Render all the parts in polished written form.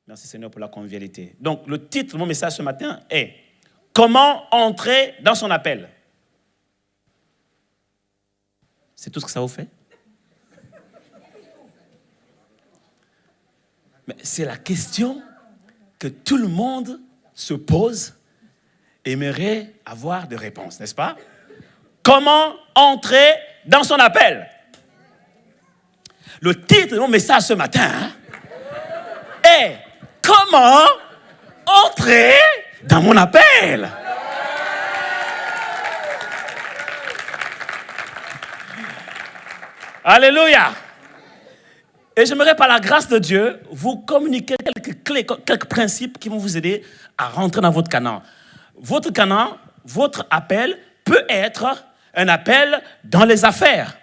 Merci Seigneur pour la convivialité. Donc, le titre de mon message ce matin est « Comment entrer dans son appel ?» C'est tout ce que ça vous fait? Mais c'est la question que tout le monde se pose et aimerait avoir des réponses, n'est-ce pas? Comment entrer dans son appel? Le titre de mon message ce matin est « Comment entrer dans mon appel ?» Alléluia! Et j'aimerais, par la grâce de Dieu, vous communiquer quelques clés, quelques principes qui vont vous aider à rentrer dans votre canal. Votre canal, votre appel peut être un appel dans les affaires,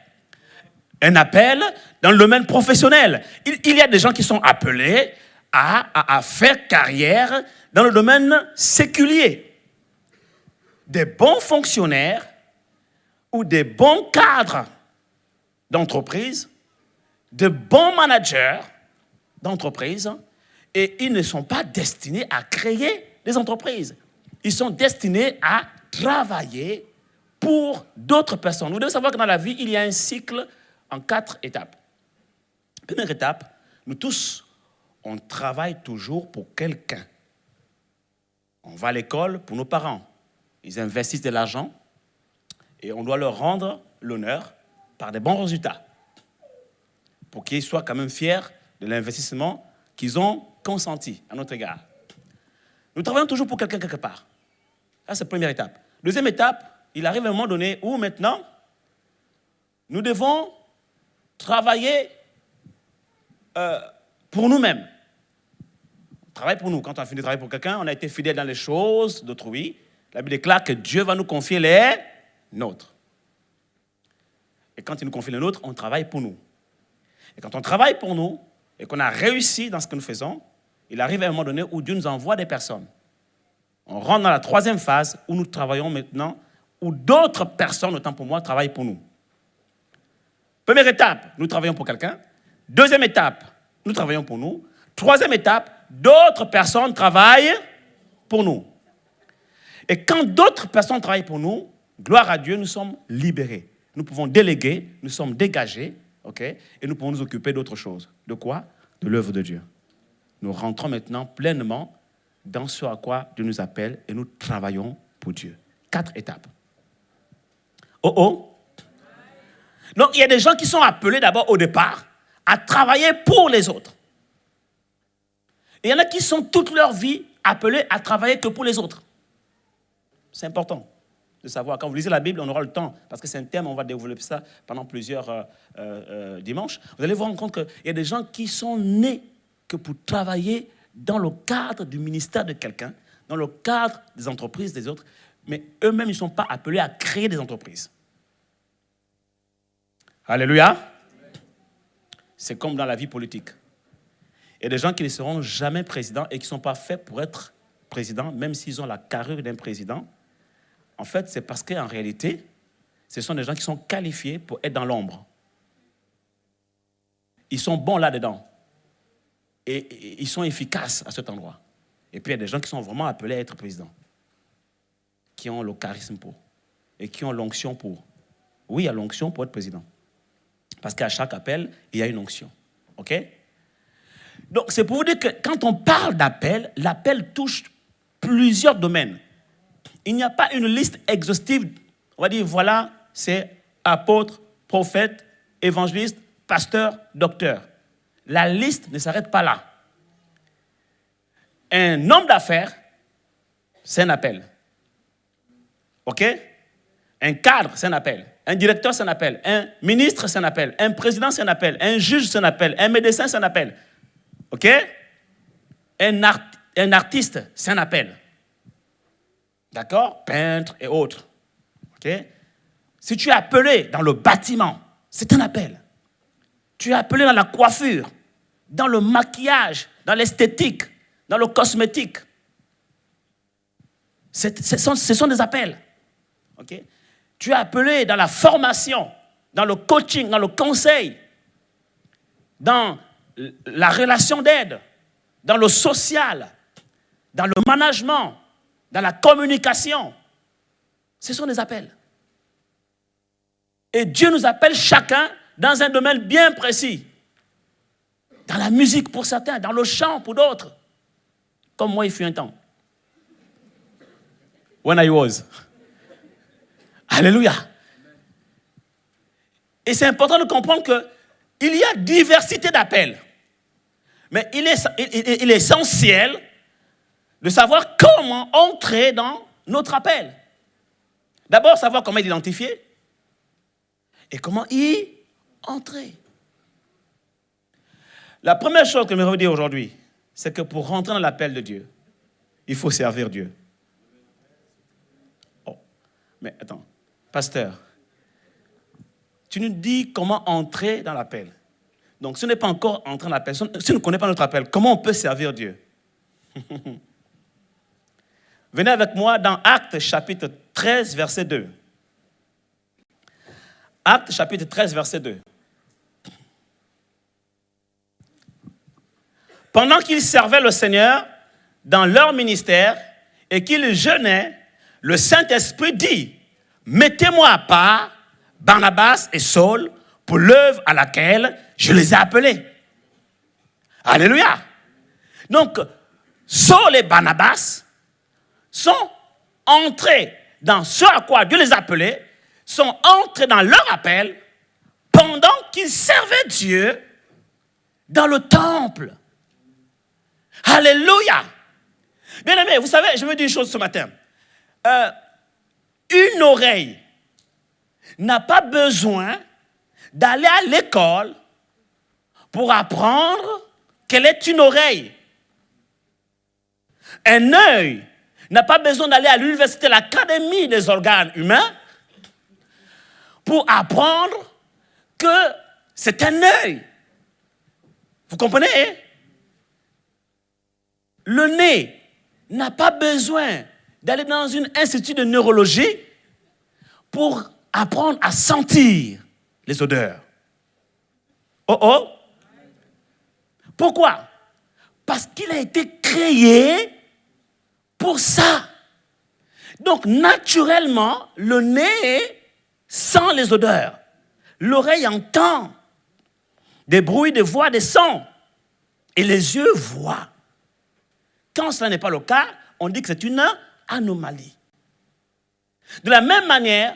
un appel dans le domaine professionnel. Il y a des gens qui sont appelés à faire carrière dans le domaine séculier. Des bons fonctionnaires ou des bons cadres d'entreprise, de bons managers d'entreprise, et ils ne sont pas destinés à créer des entreprises. Ils sont destinés à travailler pour d'autres personnes. Vous devez savoir que dans la vie, il y a un cycle en 4 étapes. Première étape, nous tous, on travaille toujours pour quelqu'un. On va à l'école pour nos parents. Ils investissent de l'argent et on doit leur rendre l'honneur par des bons résultats, pour qu'ils soient quand même fiers de l'investissement qu'ils ont consenti à notre égard. Nous travaillons toujours pour quelqu'un quelque part. Ça, c'est la première étape. Deuxième étape, il arrive un moment donné où maintenant, nous devons travailler pour nous-mêmes. On travaille pour nous. Quand on a fini de travailler pour quelqu'un, on a été fidèle dans les choses d'autrui. La Bible déclare que Dieu va nous confier les nôtres. Et quand il nous confie les nôtres, on travaille pour nous. Et quand on travaille pour nous, et qu'on a réussi dans ce que nous faisons, il arrive à un moment donné où Dieu nous envoie des personnes. On rentre dans la troisième phase où nous travaillons maintenant, où d'autres personnes, autant pour moi, travaillent pour nous. Première étape, nous travaillons pour quelqu'un. Deuxième étape, nous travaillons pour nous. Troisième étape, d'autres personnes travaillent pour nous. Et quand d'autres personnes travaillent pour nous, gloire à Dieu, nous sommes libérés. Nous pouvons déléguer, nous sommes dégagés, okay, et nous pouvons nous occuper d'autre chose. De quoi? De l'œuvre de Dieu. Nous rentrons maintenant pleinement dans ce à quoi Dieu nous appelle et nous travaillons pour Dieu. 4 étapes. Oh oh! Donc, il y a des gens qui sont appelés d'abord au départ à travailler pour les autres. Et il y en a qui sont toute leur vie appelés à travailler que pour les autres. C'est important de savoir. Quand vous lisez la Bible, on aura le temps, parce que c'est un thème, on va développer ça pendant plusieurs dimanches. Vous allez vous rendre compte qu'il y a des gens qui sont nés que pour travailler dans le cadre du ministère de quelqu'un, dans le cadre des entreprises des autres, mais eux-mêmes, ils ne sont pas appelés à créer des entreprises. Alléluia. C'est comme dans la vie politique. Il y a des gens qui ne seront jamais présidents et qui ne sont pas faits pour être présidents, même s'ils ont la carrure d'un président. En fait, c'est parce qu'en réalité, ce sont des gens qui sont qualifiés pour être dans l'ombre. Ils sont bons là-dedans. Et ils sont efficaces à cet endroit. Et puis, il y a des gens qui sont vraiment appelés à être présidents, qui ont le charisme pour, et qui ont l'onction pour. Oui, il y a l'onction pour être président. Parce qu'à chaque appel, il y a une onction. OK? Donc, c'est pour vous dire que quand on parle d'appel, l'appel touche plusieurs domaines. Il n'y a pas une liste exhaustive. On va dire, voilà, c'est apôtre, prophète, évangéliste, pasteur, docteur. La liste ne s'arrête pas là. Un homme d'affaires, c'est un appel. OK? Un cadre, c'est un appel. Un directeur, c'est un appel. Un ministre, c'est un appel. Un président, c'est un appel. Un juge, c'est un appel. Un médecin, c'est un appel. OK? Un artiste, c'est un appel. D'accord? Peintre et autres. OK? Si tu es appelé dans le bâtiment, c'est un appel. Tu es appelé dans la coiffure, dans le maquillage, dans l'esthétique, dans le cosmétique. Ce sont des appels. OK? Tu es appelé dans la formation, dans le coaching, dans le conseil, dans la relation d'aide. dans le social, dans le management, dans la communication. Ce sont des appels. Et Dieu nous appelle chacun dans un domaine bien précis. Dans la musique pour certains, dans le chant pour d'autres. Comme moi, il fut un temps. When I was. Alléluia. Et c'est important de comprendre qu'il y a diversité d'appels. Mais il est essentiel de savoir comment entrer dans notre appel. D'abord, savoir comment l'identifier et comment y entrer. La première chose que je vais vous dire aujourd'hui, c'est que pour rentrer dans l'appel de Dieu, il faut servir Dieu. Oh, mais attends, pasteur, tu nous dis comment entrer dans l'appel. Donc, si on n'est pas encore entré dans l'appel, si on ne connaît pas notre appel, comment on peut servir Dieu? Venez avec moi dans Actes chapitre 13, verset 2. Actes chapitre 13, verset 2. Pendant qu'ils servaient le Seigneur dans leur ministère et qu'ils jeûnaient, le Saint-Esprit dit, « Mettez-moi à part Barnabas et Saul pour l'œuvre à laquelle je les ai appelés. » Alléluia. Donc, Saul et Barnabas sont entrés dans ce à quoi Dieu les appelait, sont entrés dans leur appel pendant qu'ils servaient Dieu dans le temple. Alléluia. Bien aimé, vous savez, je veux dire une chose ce matin. Une oreille n'a pas besoin d'aller à l'école pour apprendre quelle est une oreille. Un œil n'a pas besoin d'aller à l'université, l'académie des organes humains, pour apprendre que c'est un œil. Vous comprenez, hein? Le nez n'a pas besoin d'aller dans un institut de neurologie pour apprendre à sentir les odeurs. Oh oh! Pourquoi? Parce qu'il a été créé pour ça. Donc, naturellement, le nez sent les odeurs. L'oreille entend des bruits, des voix, des sons. Et les yeux voient. Quand cela n'est pas le cas, on dit que c'est une anomalie. De la même manière,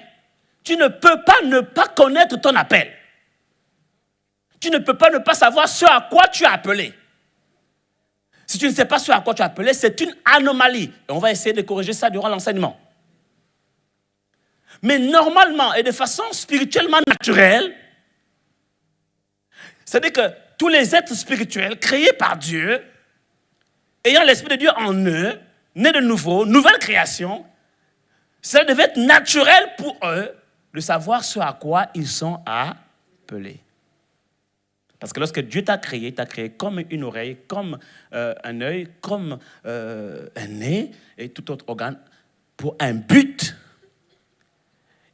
tu ne peux pas ne pas connaître ton appel. Tu ne peux pas ne pas savoir ce à quoi tu es appelé. Si tu ne sais pas ce à quoi tu es appelé, c'est une anomalie. Et on va essayer de corriger ça durant l'enseignement. Mais normalement et de façon spirituellement naturelle, c'est-à-dire que tous les êtres spirituels créés par Dieu, ayant l'Esprit de Dieu en eux, nés de nouveau, nouvelle création, ça devait être naturel pour eux de savoir ce à quoi ils sont appelés. Parce que lorsque Dieu t'a créé comme une oreille, comme un œil, comme un nez et tout autre organe, pour un but.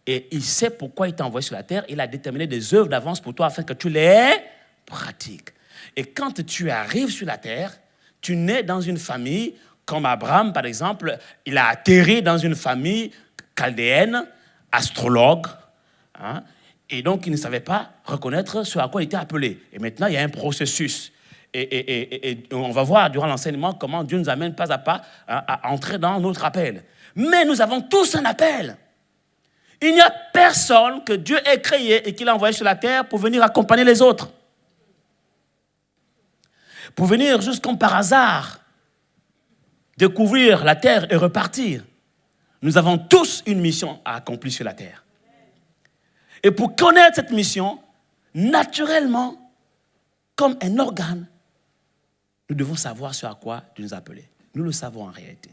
Et il sait pourquoi il t'a envoyé sur la terre. Il a déterminé des œuvres d'avance pour toi afin que tu les pratiques. Et quand tu arrives sur la terre, tu nais dans une famille, comme Abraham par exemple, il a atterri dans une famille chaldéenne, astrologue, hein, et donc il ne savait pas reconnaître ce à quoi il était appelé. Et maintenant, il y a un processus. Et on va voir durant l'enseignement comment Dieu nous amène pas à pas à entrer dans notre appel. Mais nous avons tous un appel. Il n'y a personne que Dieu ait créé et qu'il a envoyé sur la terre pour venir accompagner les autres. Pour venir juste comme par hasard, découvrir la terre et repartir. Nous avons tous une mission à accomplir sur la terre. Et pour connaître cette mission, naturellement, comme un organe, nous devons savoir ce à quoi Dieu nous a appelés. Nous le savons en réalité.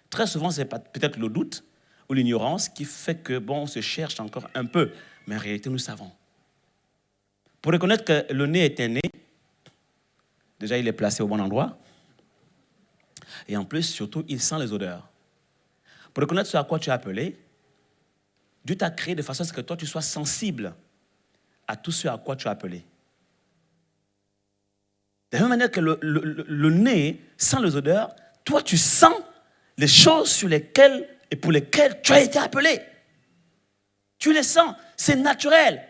Très souvent, c'est peut-être le doute ou l'ignorance qui fait que, on se cherche encore un peu. Mais en réalité, nous savons. Pour reconnaître que le nez est un nez, déjà, il est placé au bon endroit. Et en plus, surtout, il sent les odeurs. Pour reconnaître ce à quoi tu es appelé, Dieu t'a créé de façon à ce que toi, tu sois sensible à tout ce à quoi tu es appelé. De la même manière que le nez sent les odeurs, toi, tu sens les choses sur lesquelles et pour lesquelles tu as été appelé. Tu les sens, c'est naturel.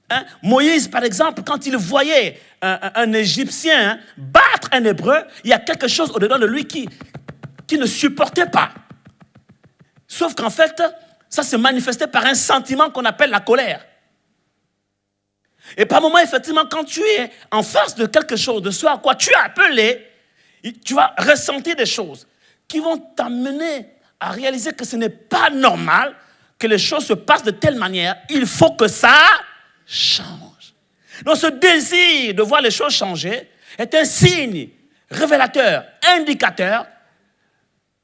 Hein? Moïse, par exemple, quand il voyait un Égyptien battre un Hébreu, il y a quelque chose au-dedans de lui qui ne supportait pas. Sauf qu'en fait, ça se manifestait par un sentiment qu'on appelle la colère. Et par moments, effectivement, quand tu es en face de quelque chose, de ce à quoi tu es appelé, tu vas ressentir des choses qui vont t'amener à réaliser que ce n'est pas normal que les choses se passent de telle manière. Il faut que ça change. Donc ce désir de voir les choses changer est un signe révélateur, indicateur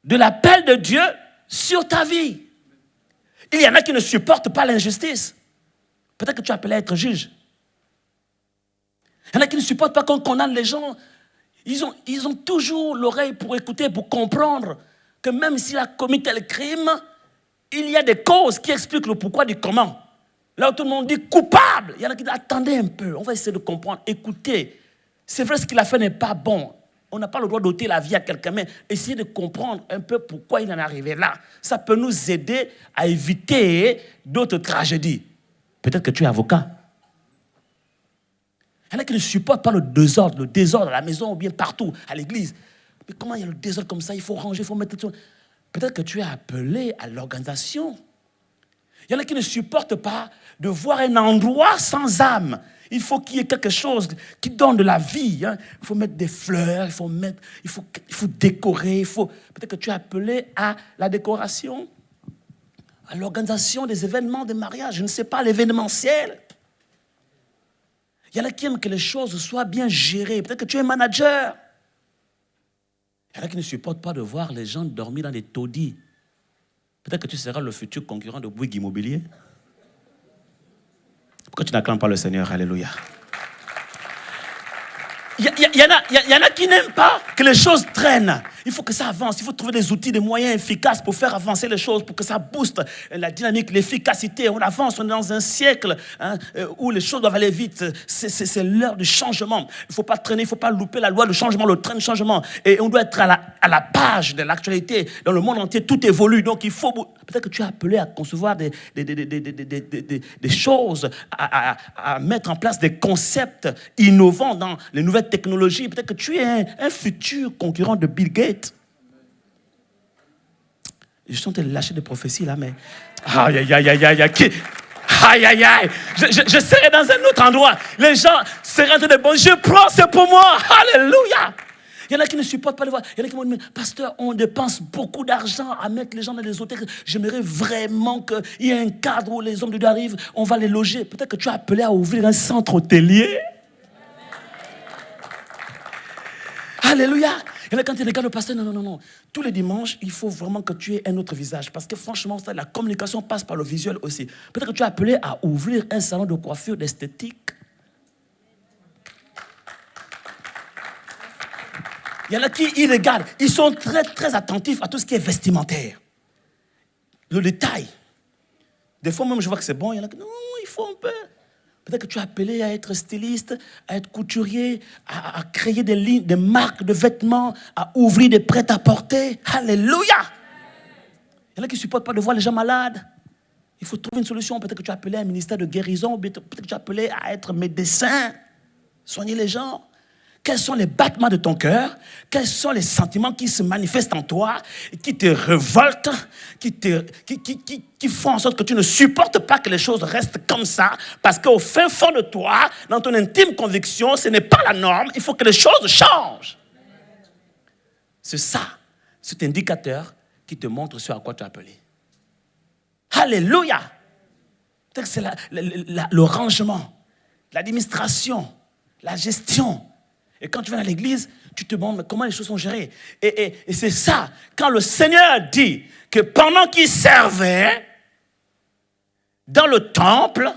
de l'appel de Dieu sur ta vie. Il y en a qui ne supportent pas l'injustice. Peut-être que tu es appelé à être juge. Il y en a qui ne supportent pas qu'on condamne les gens. Ils ont toujours l'oreille pour écouter, pour comprendre que même s'il a commis tel crime, il y a des causes qui expliquent le pourquoi du comment. Là où tout le monde dit coupable, il y en a qui disent attendez un peu, on va essayer de comprendre, écoutez. C'est vrai, ce qu'il a fait n'est pas bon. On n'a pas le droit d'ôter la vie à quelqu'un, mais essayez de comprendre un peu pourquoi il en est arrivé là. Ça peut nous aider à éviter d'autres tragédies. Peut-être que tu es avocat. Il y en a qui ne supportent pas le désordre à la maison ou bien partout, à l'église. Mais comment il y a le désordre comme ça? Il faut ranger, il faut mettre tout. Peut-être que tu es appelé à l'organisation. Il y en a qui ne supportent pas de voir un endroit sans âme. Il faut qu'il y ait quelque chose qui donne de la vie. Hein. Il faut mettre des fleurs, il faut décorer. Peut-être que tu es appelé à la décoration, à l'organisation des événements, des mariages. Je ne sais pas, l'événementiel. Il y en a qui aiment que les choses soient bien gérées. Peut-être que tu es manager. Il y en a qui ne supportent pas de voir les gens dormir dans des taudis. Peut-être que tu seras le futur concurrent de Bouygues Immobilier. Pourquoi tu n'acclames pas le Seigneur? Alléluia. Il y en a qui n'aiment pas que les choses traînent. Il faut que ça avance. Il faut trouver des outils, des moyens efficaces pour faire avancer les choses, pour que ça booste la dynamique, l'efficacité. On avance, on est dans un siècle où les choses doivent aller vite. C'est l'heure du changement. Il ne faut pas traîner, il ne faut pas louper la loi du changement, le train du changement. Et on doit être à la page de l'actualité. Dans le monde entier, tout évolue. Donc il faut... Peut-être que tu es appelé à concevoir des choses, à mettre en place des concepts innovants dans les nouvelles technologies. Peut-être que tu es un futur concurrent de Bill Gates. Je suis en train de lâcher des prophéties là, mais... Aïe, aïe, aïe, aïe, aïe, aïe. Aïe, aïe, aïe. Je serai dans un autre endroit. Les gens seraient en train de... Bon, je prends, c'est pour moi. Alléluia. Il y en a qui ne supportent pas le voir. Il y en a qui m'ont dit, pasteur, on dépense beaucoup d'argent à mettre les gens dans les hôtels. J'aimerais vraiment qu'il y ait un cadre où les hommes de Dieu arrivent, on va les loger. Peut-être que tu as appelé à ouvrir un centre hôtelier. Alléluia. Et là, quand tu regardes le pasteur, non. Tous les dimanches, il faut vraiment que tu aies un autre visage. Parce que franchement, la communication passe par le visuel aussi. Peut-être que tu as appelé à ouvrir un salon de coiffure, d'esthétique. Il y en a qui ils regardent. Ils sont très, très attentifs à tout ce qui est vestimentaire. Le détail. Des fois, même, je vois que c'est bon. Il y en a qui non, il faut un peu. Peut-être que tu es appelé à être styliste, à être couturier, à créer des lignes, des marques de vêtements, à ouvrir des prêt-à-porter. Alléluia! Il y en a qui ne supportent pas de voir les gens malades. Il faut trouver une solution. Peut-être que tu es appelé à un ministère de guérison. Peut-être que tu es appelé à être médecin. Soigner les gens. Quels sont les battements de ton cœur? Quels sont les sentiments qui se manifestent en toi, qui te révoltent, qui font en sorte que tu ne supportes pas que les choses restent comme ça? Parce qu'au fin fond de toi, dans ton intime conviction, ce n'est pas la norme. Il faut que les choses changent. C'est ça, cet indicateur qui te montre ce à quoi tu es appelé. Alléluia! Peut-être que c'est le rangement, l'administration, la gestion. Et quand tu vas dans l'église, tu te demandes comment les choses sont gérées. Et c'est ça, quand le Seigneur dit que pendant qu'il servait dans le temple,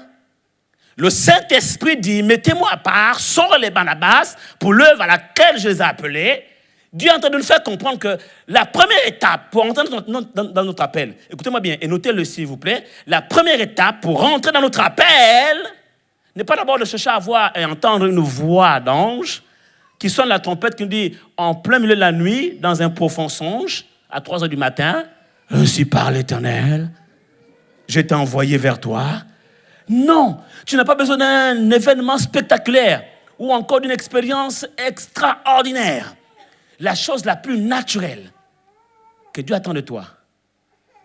le Saint-Esprit dit, mettez-moi à part, Saul et Barnabas, pour l'œuvre à laquelle je les ai appelés. Dieu est en train de nous faire comprendre que la première étape pour entrer dans notre appel, écoutez-moi bien et notez-le s'il vous plaît, la première étape pour rentrer dans notre appel n'est pas d'abord de chercher à voir et entendre une voix d'ange qui sonne la trompette, qui nous dit, en plein milieu de la nuit, dans un profond songe, à 3 heures du matin, « Ainsi parle l'Éternel, je t'ai envoyé vers toi. » Non, tu n'as pas besoin d'un événement spectaculaire ou encore d'une expérience extraordinaire. La chose la plus naturelle que Dieu attend de toi,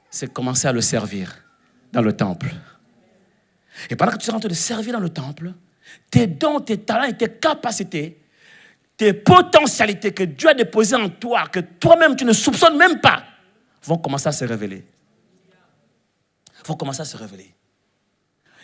c'est commencer à le servir dans le temple. Et pendant que tu es en train de servir dans le temple, tes dons, tes talents et tes capacités, tes potentialités que Dieu a déposées en toi, que toi-même tu ne soupçonnes même pas, vont commencer à se révéler. Vont commencer à se révéler.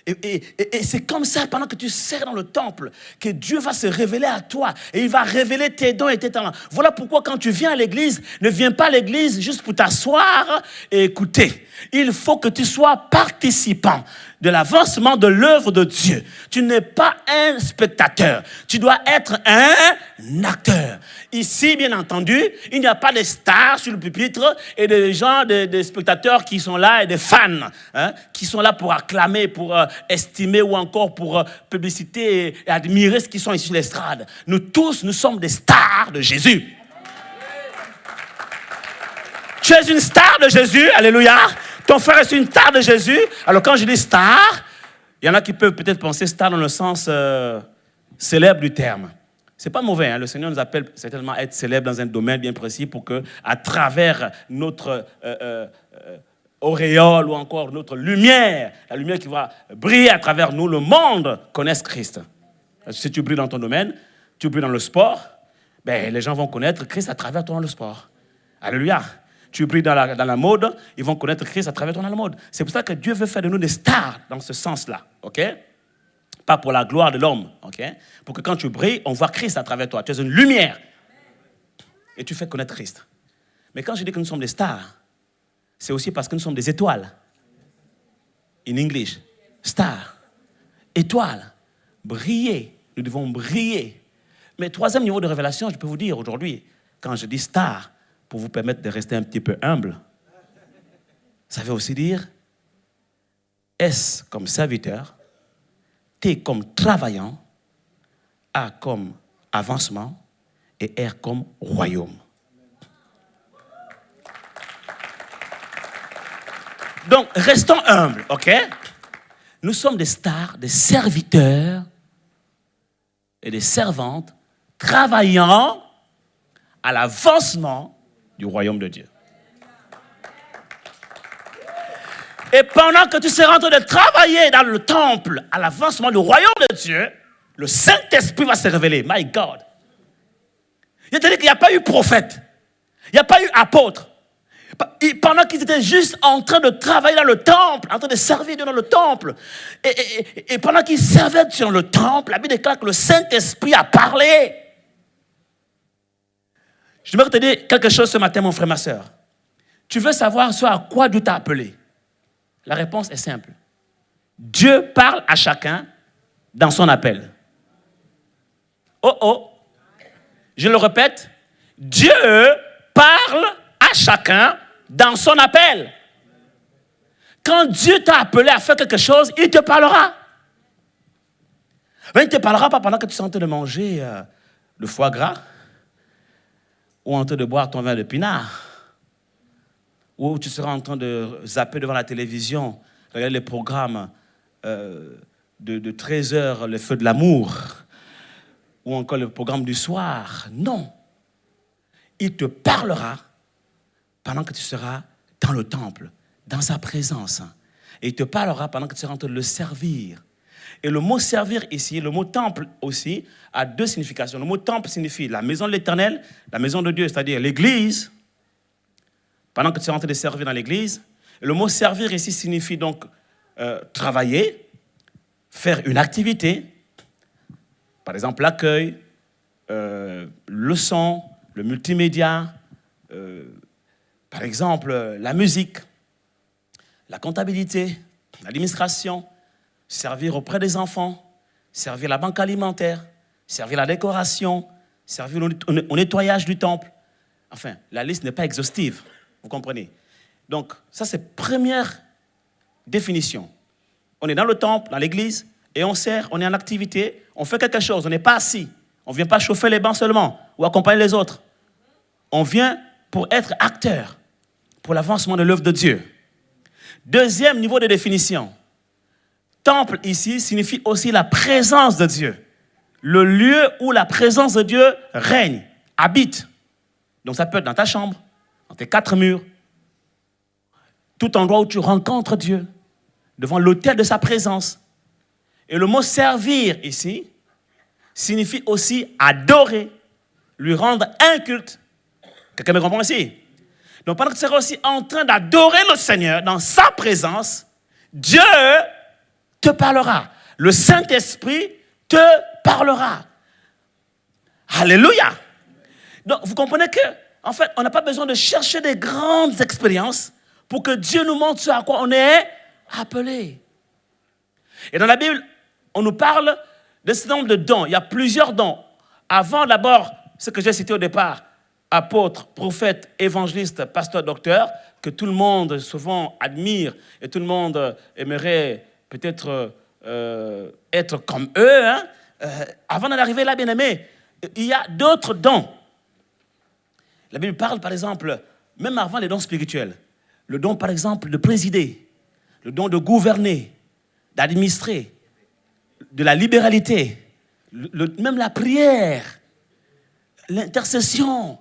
Et c'est comme ça, pendant que tu sers dans le temple, que Dieu va se révéler à toi et il va révéler tes dons et tes talents. Voilà pourquoi quand tu viens à l'église, ne viens pas à l'église juste pour t'asseoir et écouter. Il faut que tu sois participant de l'avancement de l'œuvre de Dieu. Tu n'es pas un spectateur, tu dois être un acteur. Ici, bien entendu, il n'y a pas de stars sur le pupitre et des gens, des spectateurs qui sont là et des fans, qui sont là pour acclamer, pour estimer ou encore pour publiciter et admirer ce qui sont ici sur l'estrade. Nous tous, nous sommes des stars de Jésus. Tu es une star de Jésus, alléluia. Ton frère est une star de Jésus. Alors quand je dis star, il y en a qui peuvent peut-être penser star dans le sens célèbre du terme. C'est pas mauvais, le Seigneur nous appelle certainement à être célèbre dans un domaine bien précis pour que, à travers notre auréole ou encore notre lumière, la lumière qui va briller à travers nous, le monde connaisse Christ. Si tu brilles dans ton domaine, tu brilles dans le sport, ben, les gens vont connaître Christ à travers toi dans le sport. Alléluia. Tu brilles dans la mode, ils vont connaître Christ à travers toi dans la mode. C'est pour ça que Dieu veut faire de nous des stars dans ce sens-là, ok? Pas pour la gloire de l'homme, ok? Pour que quand tu brilles, on voit Christ à travers toi. Tu es une lumière. Et tu fais connaître Christ. Mais quand je dis que nous sommes des stars, c'est aussi parce que nous sommes des étoiles. In English, star, étoile, briller. Nous devons briller. Mais troisième niveau de révélation, je peux vous dire aujourd'hui, quand je dis star, pour vous permettre de rester un petit peu humble, ça veut aussi dire S comme serviteur, T comme travaillant, A comme avancement et R comme royaume. Donc, restons humbles, ok? Nous sommes des stars, des serviteurs et des servantes travaillant à l'avancement du royaume de Dieu. Et pendant que tu seras en train de travailler dans le temple à l'avancement du royaume de Dieu, le Saint-Esprit va se révéler. My God. C'est-à-dire qu'il n'y a pas eu prophète. Il n'y a pas eu apôtre. Pendant qu'ils étaient juste en train de travailler dans le temple, en train de servir Dieu dans le temple, et pendant qu'ils servaient Dieu dans le temple, la Bible déclare que le Saint-Esprit a parlé. Je vais te dire quelque chose ce matin, mon frère, ma soeur. Tu veux savoir ce à quoi Dieu t'a appelé? La réponse est simple. Dieu parle à chacun dans son appel. Oh oh. Je le répète. Dieu parle à chacun dans son appel. Quand Dieu t'a appelé à faire quelque chose, il te parlera. Mais il ne te parlera pas pendant que tu es en train de manger le foie gras ou en train de boire ton vin de pinard, ou tu seras en train de zapper devant la télévision, regarder les programmes de 13 heures, le feu de l'amour, ou encore le programme du soir. Non. Il te parlera pendant que tu seras dans le temple, dans sa présence. Et il te parlera pendant que tu seras en train de le servir. Et le mot servir ici, le mot temple aussi, a deux significations. Le mot temple signifie la maison de l'Éternel, la maison de Dieu, c'est-à-dire l'église, pendant que tu es en train de servir dans l'église. Et le mot servir ici signifie donc travailler, faire une activité, par exemple l'accueil, le son, le multimédia, par exemple la musique, la comptabilité, l'administration, servir auprès des enfants, servir la banque alimentaire, servir la décoration, servir au nettoyage du temple. Enfin, la liste n'est pas exhaustive, vous comprenez. Donc, ça c'est première définition. On est dans le temple, dans l'église, et on sert, on est en activité, on fait quelque chose, on n'est pas assis, On ne vient pas chauffer les bancs seulement ou accompagner les autres. On vient pour être acteur, pour l'avancement de l'œuvre de Dieu. Deuxième niveau de définition. Temple ici signifie aussi la présence de Dieu. Le lieu où la présence de Dieu règne, habite. Donc ça peut être dans ta chambre, dans tes 4 murs, tout endroit où tu rencontres Dieu, devant l'autel de sa présence. Et le mot servir ici signifie aussi adorer, lui rendre un culte. Quelqu'un me comprend ici? Donc pendant que tu seras aussi en train d'adorer le Seigneur dans sa présence, Dieu te parlera. Le Saint-Esprit te parlera. Alléluia! Donc vous comprenez que, en fait, on n'a pas besoin de chercher des grandes expériences pour que Dieu nous montre ce à quoi on est appelé. Et dans la Bible, on nous parle de ce nombre de dons. Il y a plusieurs dons. Avant d'abord, ce que j'ai cité au départ, apôtre, prophète, évangéliste, pasteur, docteur, que tout le monde souvent admire et tout le monde aimerait peut-être être comme eux. Hein. Avant d'en arriver là, bien aimé, il y a d'autres dons. La Bible parle, par exemple, même avant les dons spirituels, le don, par exemple, de présider, le don de gouverner, d'administrer, de la libéralité, même la prière, l'intercession,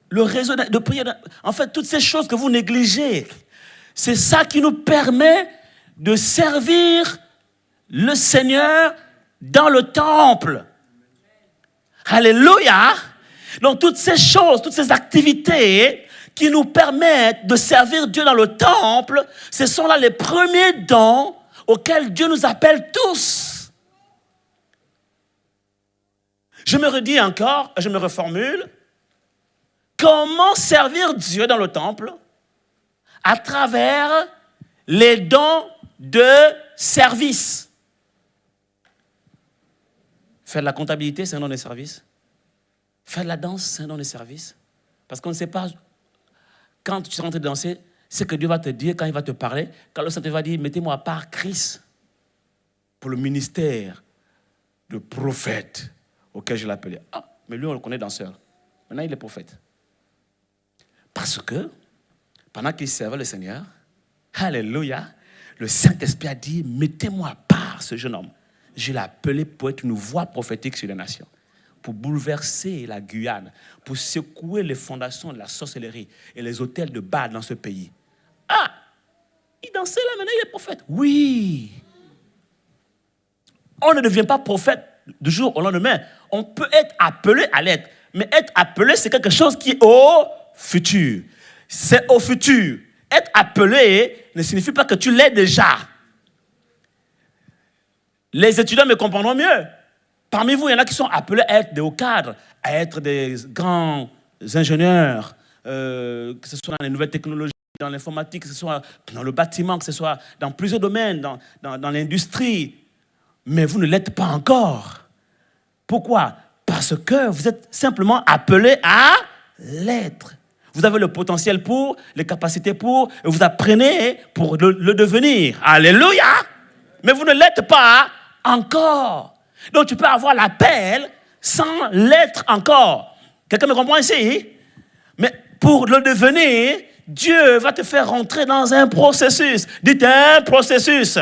le réseau de prière. En fait, toutes ces choses que vous négligez, c'est ça qui nous permet de servir le Seigneur dans le temple. Alléluia! Donc, toutes ces choses, toutes ces activités qui nous permettent de servir Dieu dans le temple, ce sont là les premiers dons auxquels Dieu nous appelle tous. Je me redis encore, je me reformule. Comment servir Dieu dans le temple? À travers les dons de service. Faire de la comptabilité, c'est un don de service. Faire de la danse, c'est un don de service. Parce qu'on ne sait pas, quand tu es en train de danser, ce que Dieu va te dire quand il va te parler. Quand le Saint-Esprit va dire, mettez-moi à part Christ pour le ministère de prophète auquel je l'appelais. Ah, mais lui, on le connaît danseur. Maintenant, il est prophète. Parce que, pendant qu'il servait le Seigneur, alléluia, le Saint-Esprit a dit, mettez-moi à part ce jeune homme. Je l'ai appelé pour être une voix prophétique sur les nations, pour bouleverser la Guyane, pour secouer les fondations de la sorcellerie et les hôtels de Baal dans ce pays. Ah, il dansait là, maintenant il est prophète. Oui. On ne devient pas prophète du jour au lendemain. On peut être appelé à l'être. Mais être appelé, c'est quelque chose qui est au futur. C'est au futur. Être appelé ne signifie pas que tu l'es déjà. Les étudiants me comprendront mieux. Parmi vous, il y en a qui sont appelés à être des hauts cadres, à être des grands ingénieurs, que ce soit dans les nouvelles technologies, dans l'informatique, que ce soit dans le bâtiment, que ce soit dans plusieurs domaines, dans l'industrie. Mais vous ne l'êtes pas encore. Pourquoi? Parce que vous êtes simplement appelé à l'être. Vous avez le potentiel pour, les capacités pour, et vous apprenez pour le devenir. Alléluia! Mais vous ne l'êtes pas encore. Donc tu peux avoir l'appel sans l'être encore. Quelqu'un me comprend ici? Mais pour le devenir, Dieu va te faire rentrer dans un processus. Dites un processus.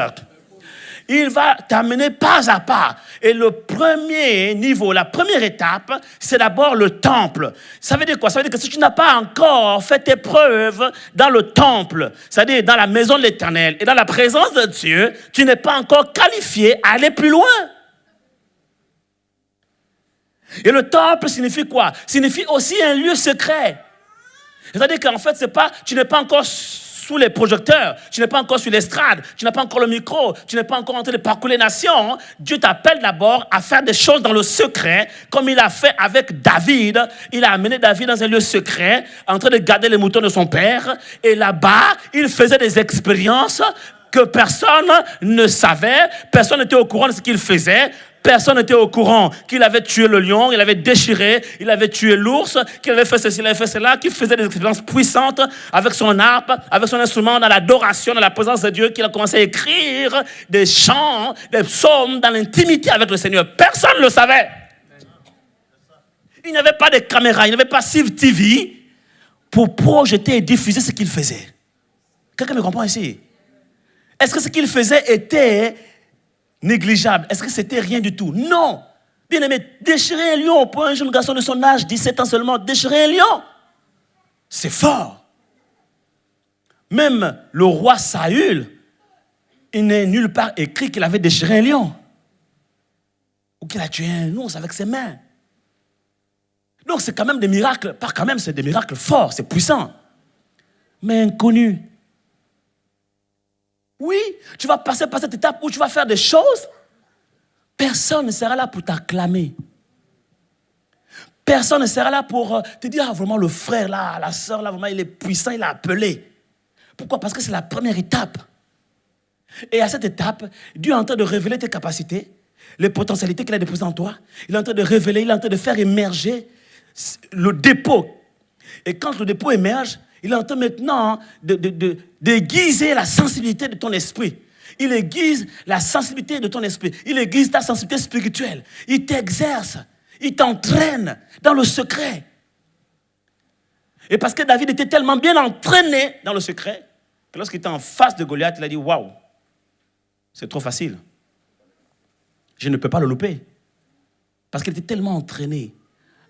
Il va t'amener pas à pas. Et le premier niveau, la première étape, c'est d'abord le temple. Ça veut dire quoi? Ça veut dire que si tu n'as pas encore fait tes preuves dans le temple, c'est-à-dire dans la maison de l'Éternel et dans la présence de Dieu, tu n'es pas encore qualifié à aller plus loin. Et le temple signifie quoi? Signifie aussi un lieu secret. C'est-à-dire qu'en fait, tu n'es pas encore sous les projecteurs, tu n'es pas encore sur l'estrade, tu n'as pas encore le micro, tu n'es pas encore en train de parcourir les nations. Dieu t'appelle d'abord à faire des choses dans le secret, comme il a fait avec David. Il a amené David dans un lieu secret, en train de garder les moutons de son père. Et là-bas, il faisait des expériences que personne ne savait, personne n'était au courant de ce qu'il faisait. Personne n'était au courant qu'il avait tué le lion, il avait déchiré, il avait tué l'ours, qu'il avait fait ceci, il avait fait cela, qu'il faisait des expériences puissantes avec son harpe, avec son instrument, dans l'adoration, dans la présence de Dieu, qu'il a commencé à écrire des chants, des psaumes dans l'intimité avec le Seigneur. Personne ne le savait. Il n'y avait pas de caméra, il n'y avait pas Civ TV pour projeter et diffuser ce qu'il faisait. Quelqu'un me comprend ici? Est-ce que ce qu'il faisait était négligeable? Est-ce que c'était rien du tout? Non. Bien aimé, déchirer un lion pour un jeune garçon de son âge, 17 ans seulement, déchirer un lion, c'est fort. Même le roi Saül, il n'est nulle part écrit qu'il avait déchiré un lion. Ou qu'il a tué un ours avec ses mains. Donc c'est quand même des miracles, pas quand même, c'est des miracles forts, c'est puissant. Mais inconnu. Oui, tu vas passer par cette étape où tu vas faire des choses, personne ne sera là pour t'acclamer. Personne ne sera là pour te dire, ah vraiment le frère là, la sœur là, vraiment il est puissant, il a appelé. Pourquoi? Parce que c'est la première étape. Et à cette étape, Dieu est en train de révéler tes capacités, les potentialités qu'il a déposées en toi. Il est en train de révéler, il est en train de faire émerger le dépôt. Et quand le dépôt émerge, il est en train maintenant d'aiguiser la sensibilité de ton esprit. Il aiguise la sensibilité de ton esprit. Il aiguise ta sensibilité spirituelle. Il t'exerce. Il t'entraîne dans le secret. Et parce que David était tellement bien entraîné dans le secret, que lorsqu'il était en face de Goliath, il a dit, waouh, c'est trop facile. Je ne peux pas le louper. Parce qu'il était tellement entraîné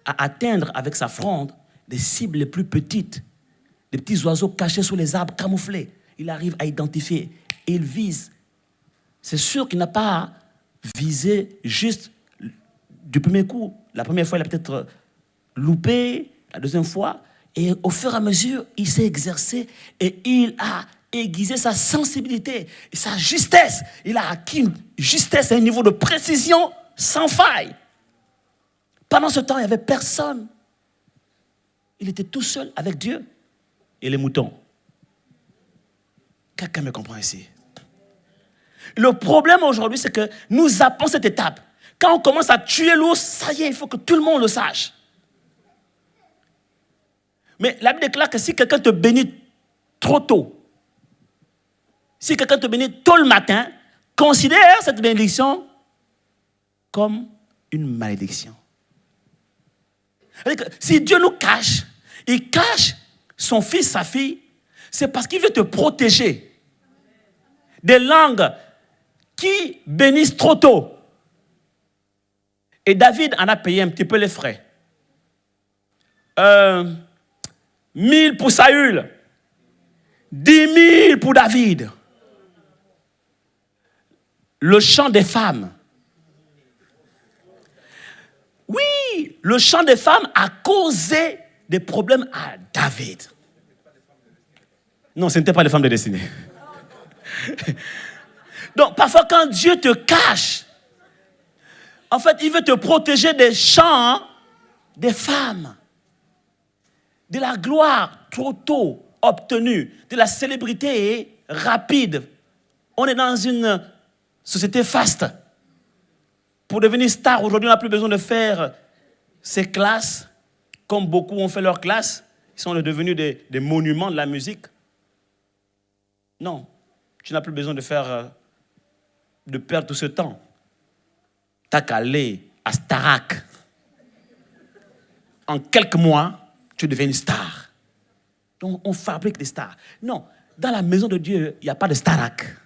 à atteindre avec sa fronde des cibles les plus petites, des petits oiseaux cachés sous les arbres, camouflés. Il arrive à identifier et il vise. C'est sûr qu'il n'a pas visé juste du premier coup. La première fois, il a peut-être loupé, la deuxième fois, et au fur et à mesure, il s'est exercé et il a aiguisé sa sensibilité et sa justesse. Il a acquis une justesse à un niveau de précision sans faille. Pendant ce temps, il n'y avait personne. Il était tout seul avec Dieu et les moutons. Quelqu'un me comprend ici? Le problème aujourd'hui, c'est que nous zappons cette étape. Quand on commence à tuer l'ours, ça y est, il faut que tout le monde le sache. Mais la Bible déclare que si quelqu'un te bénit trop tôt, si quelqu'un te bénit tôt le matin, considère cette bénédiction comme une malédiction. C'est-à-dire que si Dieu nous cache, il cache son fils, sa fille, c'est parce qu'il veut te protéger des langues qui bénissent trop tôt. Et David en a payé un petit peu les frais. 1000 pour Saül, 10 000 pour David. Le chant des femmes. Oui, le chant des femmes a causé des problèmes à David. Non, ce n'était pas les femmes de destinée. Donc, parfois, quand Dieu te cache, en fait, il veut te protéger des chants des femmes, de la gloire trop tôt obtenue, de la célébrité rapide. On est dans une société faste. Pour devenir star, aujourd'hui, on n'a plus besoin de faire ces classes, comme beaucoup ont fait leurs classes. Ils sont devenus des monuments de la musique. Non, tu n'as plus besoin de perdre tout ce temps. T'as qu'à aller à Starac. En quelques mois, tu deviens une star. Donc, on fabrique des stars. Non, dans la maison de Dieu, il n'y a pas de Starac.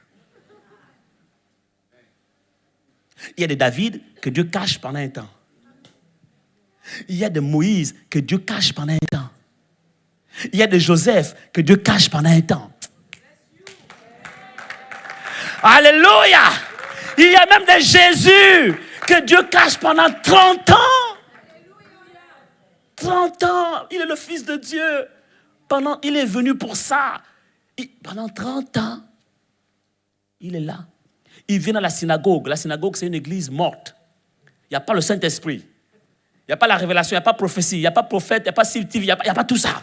Il y a des David que Dieu cache pendant un temps. Il y a des Moïse que Dieu cache pendant un temps. Il y a des Joseph que Dieu cache pendant un temps. Alléluia! Il y a même des Jésus que Dieu cache pendant 30 ans. 30 ans, il est le Fils de Dieu. Il est venu pour ça. Pendant 30 ans, il est là. Il vient dans la synagogue. La synagogue, c'est une église morte. Il n'y a pas le Saint-Esprit. Il n'y a pas la révélation, il n'y a pas prophétie, il n'y a pas prophète, il n'y a pas civitive, il n'y a pas tout ça.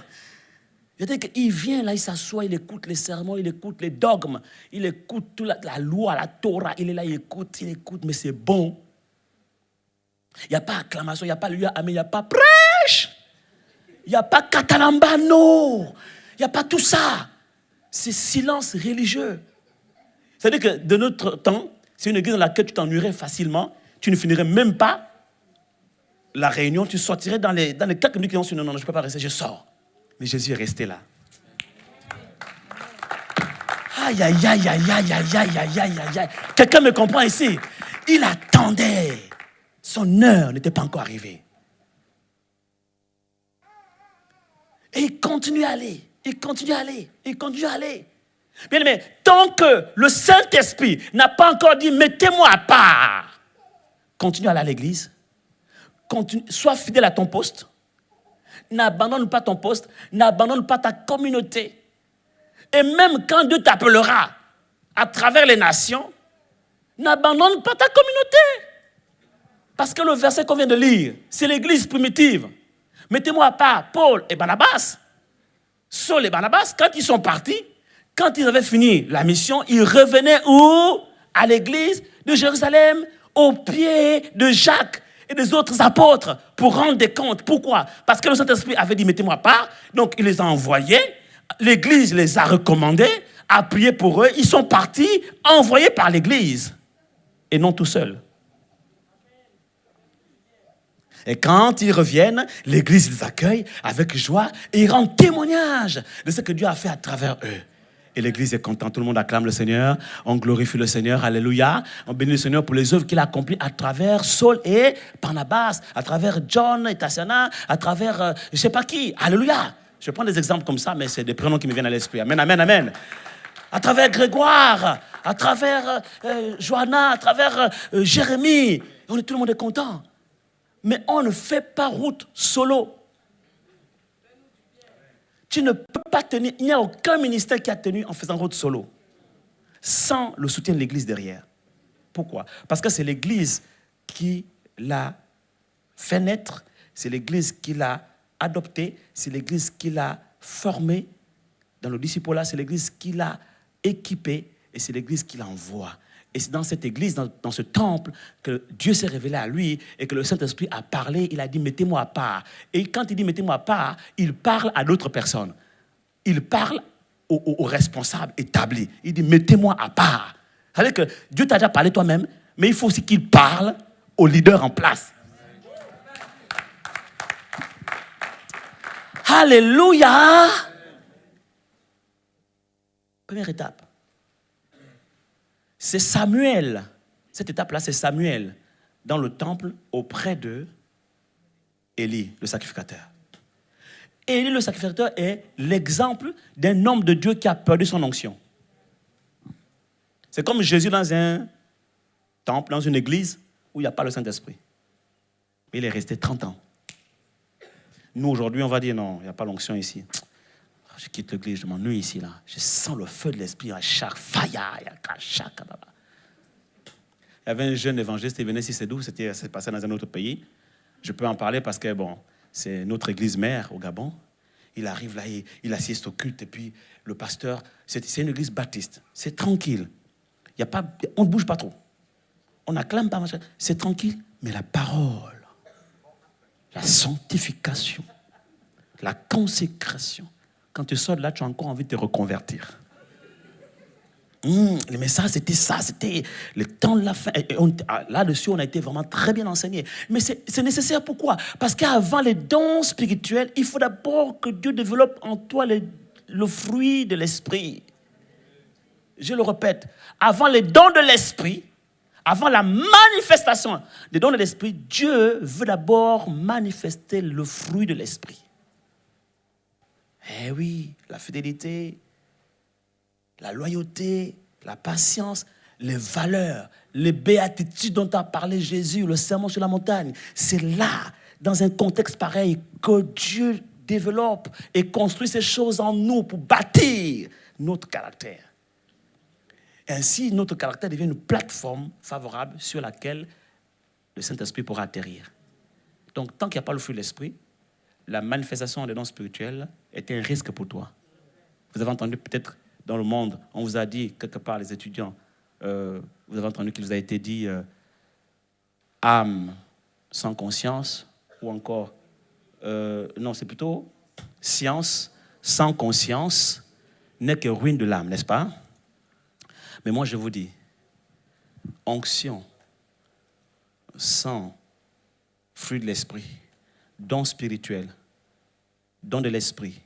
C'est-à-dire qu'il vient là, il s'assoit, il écoute les sermons, il écoute les dogmes, il écoute toute la loi, la Torah, il est là, il écoute, mais c'est bon. Il n'y a pas acclamation, il n'y a pas lui, amen, il n'y a pas prêche. Il n'y a pas catalambano. Il n'y a pas tout ça. C'est silence religieux. C'est-à-dire que de notre temps, c'est une église dans laquelle tu t'ennuierais facilement, tu ne finirais même pas la réunion, tu sortirais dans les quelques minutes qui ont suivi. Non, je ne peux pas rester, je sors. Mais Jésus est resté là. Aïe, aïe, aïe, aïe, aïe, aïe, aïe, aïe, aïe, aïe. Quelqu'un me comprend ici? Il attendait. Son heure n'était pas encore arrivée. Et il continue à aller. Il continue à aller. Il continue à aller. Bien aimé, tant que le Saint-Esprit n'a pas encore dit, mettez-moi à part, continue à aller à l'église. Sois fidèle à ton poste. N'abandonne pas ton poste. N'abandonne pas ta communauté. Et même quand Dieu t'appellera à travers les nations, n'abandonne pas ta communauté. Parce que le verset qu'on vient de lire, c'est l'église primitive. Mettez-moi à part Paul et Barnabas. Saul et Barnabas, quand ils sont partis, quand ils avaient fini la mission, ils revenaient où? À l'église de Jérusalem, aux pieds de Jacques et des autres apôtres pour rendre des comptes. Pourquoi? Parce que le Saint-Esprit avait dit, mettez-moi à part. Donc, il les a envoyés. L'église les a recommandés, a prié pour eux. Ils sont partis, envoyés par l'église. Et non tout seuls. Et quand ils reviennent, l'église les accueille avec joie et ils rendent témoignage de ce que Dieu a fait à travers eux. Et l'église est contente, tout le monde acclame le Seigneur, on glorifie le Seigneur, alléluia. On bénit le Seigneur pour les œuvres qu'il a accomplies à travers Saul et Barnabas, à travers John et Tassiana, à travers je ne sais pas qui, alléluia. Je prends des exemples comme ça, mais c'est des prénoms qui me viennent à l'esprit. Amen, amen, amen. À travers Grégoire, à travers Johanna, à travers Jérémie, tout le monde est content. Mais on ne fait pas route solo. Tu ne peux pas tenir, il n'y a aucun ministère qui a tenu en faisant route solo, sans le soutien de l'église derrière. Pourquoi? Parce que c'est l'église qui l'a fait naître, c'est l'église qui l'a adopté, c'est l'église qui l'a formé dans le disciple-là, c'est l'église qui l'a équipé et c'est l'église qui l'envoie. Et c'est dans cette église, dans ce temple, que Dieu s'est révélé à lui et que le Saint-Esprit a parlé. Il a dit, mettez-moi à part. Et quand il dit, mettez-moi à part, il parle à d'autres personnes. Il parle aux responsables établis. Il dit, mettez-moi à part. C'est-à-dire que Dieu t'a déjà parlé toi-même, mais il faut aussi qu'il parle aux leaders en place. Alléluia! Première étape. C'est Samuel. Cette étape-là, c'est Samuel dans le temple auprès de Élie, le sacrificateur. Élie, le sacrificateur, est l'exemple d'un homme de Dieu qui a perdu son onction. C'est comme Jésus dans un temple, dans une église où il n'y a pas le Saint-Esprit. Mais il est resté 30 ans. Nous, aujourd'hui, on va dire non, il n'y a pas l'onction ici. Je quitte l'église, je m'ennuie ici, là. Je sens le feu de l'esprit à chaque faya, à chaque. Il y avait un jeune évangéliste, il venait ici, c'est d'où? C'est passé dans un autre pays. Je peux en parler parce que, bon, c'est notre église mère au Gabon. Il arrive là, il assiste au culte, et puis le pasteur, c'est une église baptiste. C'est tranquille. On ne bouge pas trop. On n'acclame pas, c'est tranquille. Mais la parole, la sanctification, la consécration, quand tu sors de là, tu as encore envie de te reconvertir. Mais c'était le temps de la fin. Là-dessus, on a été vraiment très bien enseigné. Mais c'est nécessaire, pourquoi? Parce qu'avant les dons spirituels, il faut d'abord que Dieu développe en toi le fruit de l'esprit. Je le répète, avant les dons de l'esprit, avant la manifestation des dons de l'esprit, Dieu veut d'abord manifester le fruit de l'esprit. Eh oui, la fidélité, la loyauté, la patience, les valeurs, les béatitudes dont a parlé Jésus, le sermon sur la montagne. C'est là, dans un contexte pareil, que Dieu développe et construit ces choses en nous pour bâtir notre caractère. Ainsi, notre caractère devient une plateforme favorable sur laquelle le Saint-Esprit pourra atterrir. Donc, tant qu'il n'y a pas le fruit de l'esprit, la manifestation des dons spirituels est un risque pour toi. Vous avez entendu peut-être dans le monde, on vous a dit, quelque part, les étudiants, vous avez entendu qu'il vous a été dit âme sans conscience, ou encore, non, c'est plutôt science sans conscience n'est que ruine de l'âme, n'est-ce pas? Mais moi, je vous dis, onction sans fruit de l'esprit, don spirituel, don de l'esprit,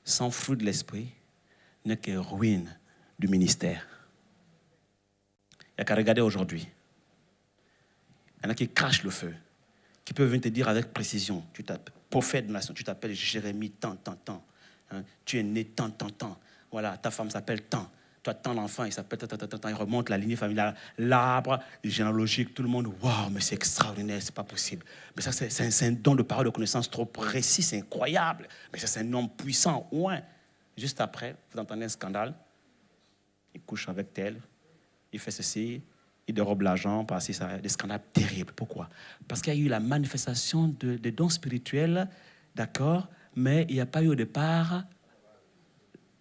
sans fruit de l'esprit, n'est que ruine du ministère. Il n'y a qu'à regarder aujourd'hui. Il y en a qui crachent le feu, qui peuvent venir te dire avec précision, tu t'appelles prophète de nation, tu t'appelles Jérémie, tant. Hein, tu es né tant. Voilà, ta femme s'appelle tant. Toi, tant d'enfants, il s'appelle tant. Il remonte la lignée familiale, l'arbre généalogique, tout le monde, waouh, mais c'est extraordinaire, c'est pas possible. Mais ça, c'est un don de parole, de connaissance trop précis, c'est incroyable. Mais ça, c'est un homme puissant, ouais. Juste après, vous entendez un scandale. Il couche avec tel, il fait ceci, il dérobe l'argent, par-ci, ça, des scandales terribles. Pourquoi? Parce qu'il y a eu la manifestation des dons spirituels, d'accord, mais il n'y a pas eu au départ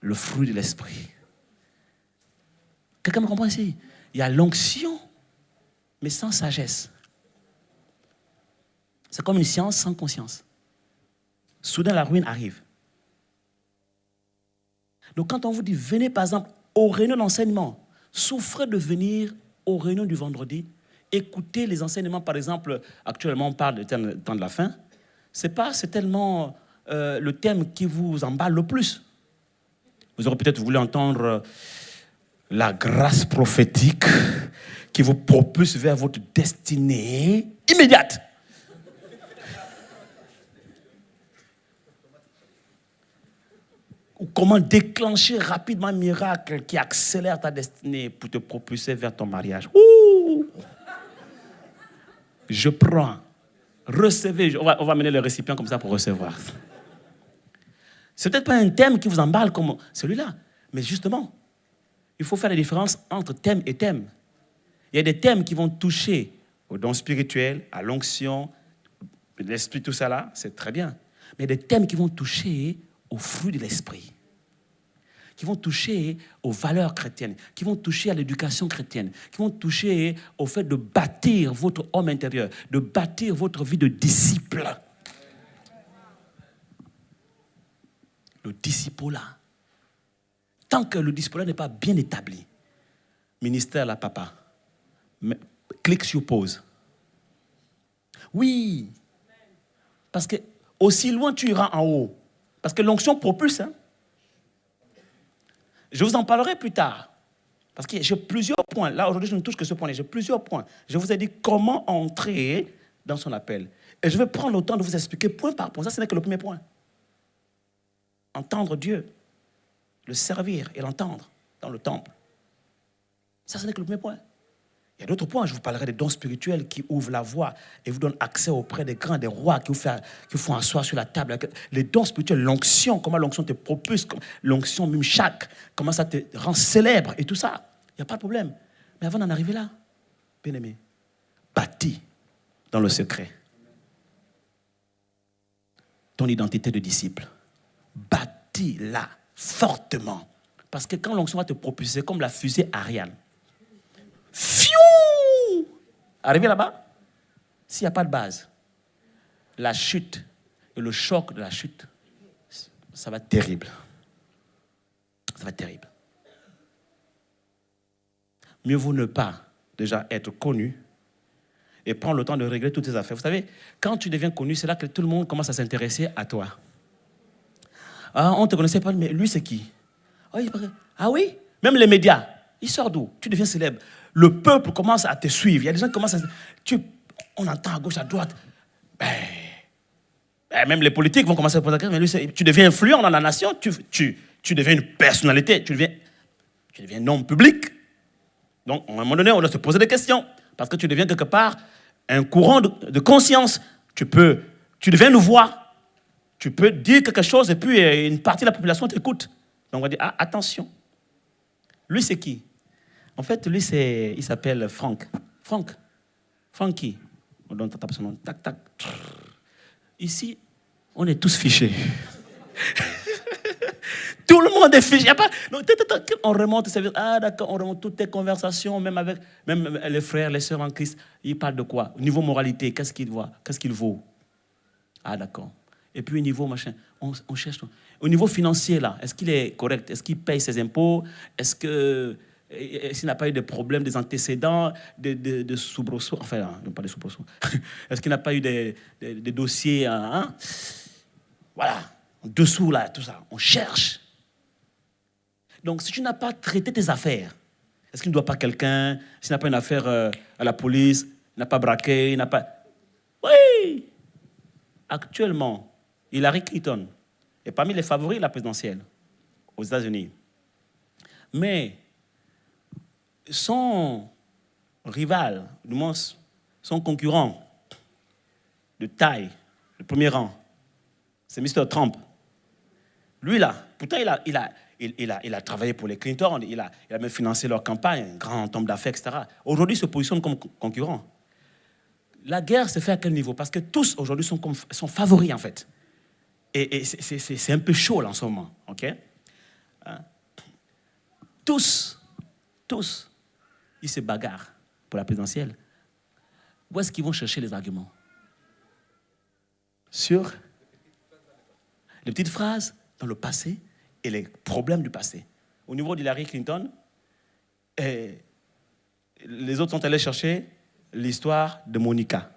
le fruit de l'esprit. Quelqu'un me comprend ici? Il y a l'onction, mais sans sagesse. C'est comme une science sans conscience. Soudain, la ruine arrive. Donc, quand on vous dit, venez par exemple aux réunions d'enseignement, souffrez de venir aux réunions du vendredi, écoutez les enseignements, par exemple, actuellement on parle du temps de la fin, c'est tellement le thème qui vous emballe le plus. Vous aurez peut-être voulu entendre la grâce prophétique qui vous propulse vers votre destinée immédiate. Ou comment déclencher rapidement un miracle qui accélère ta destinée pour te propulser vers ton mariage. Ouh! Je prends. Recevez. On va amener le récipient comme ça pour recevoir. C'est peut-être pas un thème qui vous emballe comme celui-là. Mais justement, il faut faire la différence entre thème et thème. Il y a des thèmes qui vont toucher au don spirituel, à l'onction, l'esprit, tout ça là, c'est très bien. Mais il y a des thèmes qui vont toucher au fruit de l'esprit, qui vont toucher aux valeurs chrétiennes, qui vont toucher à l'éducation chrétienne, qui vont toucher au fait de bâtir votre homme intérieur, de bâtir votre vie de disciple. Le disciple-là. Tant que le disciple n'est pas bien établi, ministère là, papa, clique sur pause. Oui, parce que aussi loin tu iras en haut, parce que l'onction propulse. Hein? Je vous en parlerai plus tard, parce que j'ai plusieurs points. Là, aujourd'hui, je ne touche que ce point-là. J'ai plusieurs points. Je vous ai dit comment entrer dans son appel. Et je vais prendre le temps de vous expliquer point par point. Ça, ce n'est que le premier point. Entendre Dieu, le servir et l'entendre dans le temple. Ça, ce n'est que le premier point. Il y a d'autres points. Je vous parlerai des dons spirituels qui ouvrent la voie et vous donnent accès auprès des grands, des rois qui vous font asseoir sur la table. Les dons spirituels, l'onction, comment l'onction te propulse, l'onction Mimshak, comment ça te rend célèbre et tout ça. Il n'y a pas de problème. Mais avant d'en arriver là, bien-aimé, bâtis dans le secret ton identité de disciple. Bâtis-la fortement. Parce que quand l'onction va te propulser, comme la fusée Ariane, fiou! Arrivé là-bas, s'il n'y a pas de base, la chute et le choc de la chute, ça va être terrible. Ça va être terrible. Mieux vaut ne pas déjà être connu et prendre le temps de régler toutes tes affaires. Vous savez, quand tu deviens connu, c'est là que tout le monde commence à s'intéresser à toi. Ah, on ne te connaissait pas, mais lui, c'est qui? Ah oui? Même les médias, ils sortent d'où? Tu deviens célèbre. Le peuple commence à te suivre. Il y a des gens qui commencent à... On entend à gauche, à droite. Même les politiques vont commencer à poser la question, mais lui, tu deviens influent dans la nation, tu deviens une personnalité, tu deviens un homme public. Donc, à un moment donné, on doit se poser des questions. Parce que tu deviens quelque part un courant de conscience. Tu deviens une voix. Tu peux dire quelque chose et puis une partie de la population t'écoute. Donc, on va dire, ah, attention. Lui, c'est qui? En fait, lui, il s'appelle Franck. Francky. On donne son nom. Tac, tac. Ici, on est tous fichés. Tout le monde est fiché. Y a pas... Donc, on remonte, ah d'accord, on remonte toutes tes conversations, même les frères, les sœurs en Christ. Ils parlent de quoi? Au niveau moralité, qu'est-ce qu'il voit? Qu'est-ce qu'il vaut? Ah d'accord. Et puis au niveau machin, on cherche. Au niveau financier, là, est-ce qu'il est correct? Est-ce qu'il paye ses impôts? Est-ce que s'il n'a pas eu de problèmes, des antécédents, de soubresauts, enfin, non, pas des soubresauts. Est-ce qu'il n'a pas eu des dossiers, hein? Voilà, en dessous, là, tout ça. On cherche. Donc, si tu n'as pas traité tes affaires, est-ce qu'il ne doit pas quelqu'un, s'il n'a pas une affaire à la police, il n'a pas braqué, il n'a pas... Oui! Actuellement, Hillary Clinton est parmi les favoris de la présidentielle aux États-Unis. Mais son rival, du moins son concurrent de taille, le premier rang, c'est Mr. Trump. Lui, là, pourtant, il a travaillé pour les Clinton, il a même financé leur campagne, un grand homme d'affaires, etc. Aujourd'hui, il se positionne comme concurrent. La guerre se fait à quel niveau? Parce que tous, aujourd'hui, sont favoris, en fait. Et c'est un peu chaud, là, en ce moment. OK? Hein? Tous, ils se bagarrent pour la présidentielle. Où est-ce qu'ils vont chercher les arguments? Sur les petites phrases dans le passé et les problèmes du passé. Au niveau d'Hillary Clinton, les autres sont allés chercher l'histoire de Monica.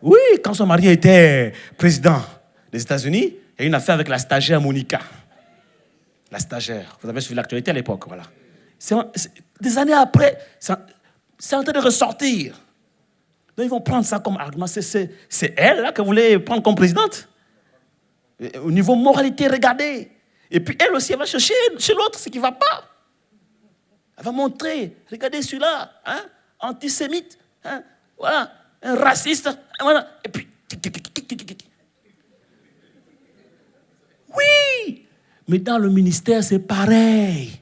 Oui, quand son mari était président des États-Unis, il y a eu une affaire avec la stagiaire Monica. La stagiaire. Vous avez suivi l'actualité à l'époque, voilà. Des années après, c'est en train de ressortir. Donc ils vont prendre ça comme argument. C'est elle là que vous voulez prendre comme présidente. Et au niveau moralité, regardez. Et puis elle aussi, elle va chercher chez l'autre ce qui ne va pas. Elle va montrer, regardez celui-là, hein, antisémite, hein, voilà, un raciste, voilà. Et puis, oui, mais dans le ministère, c'est pareil.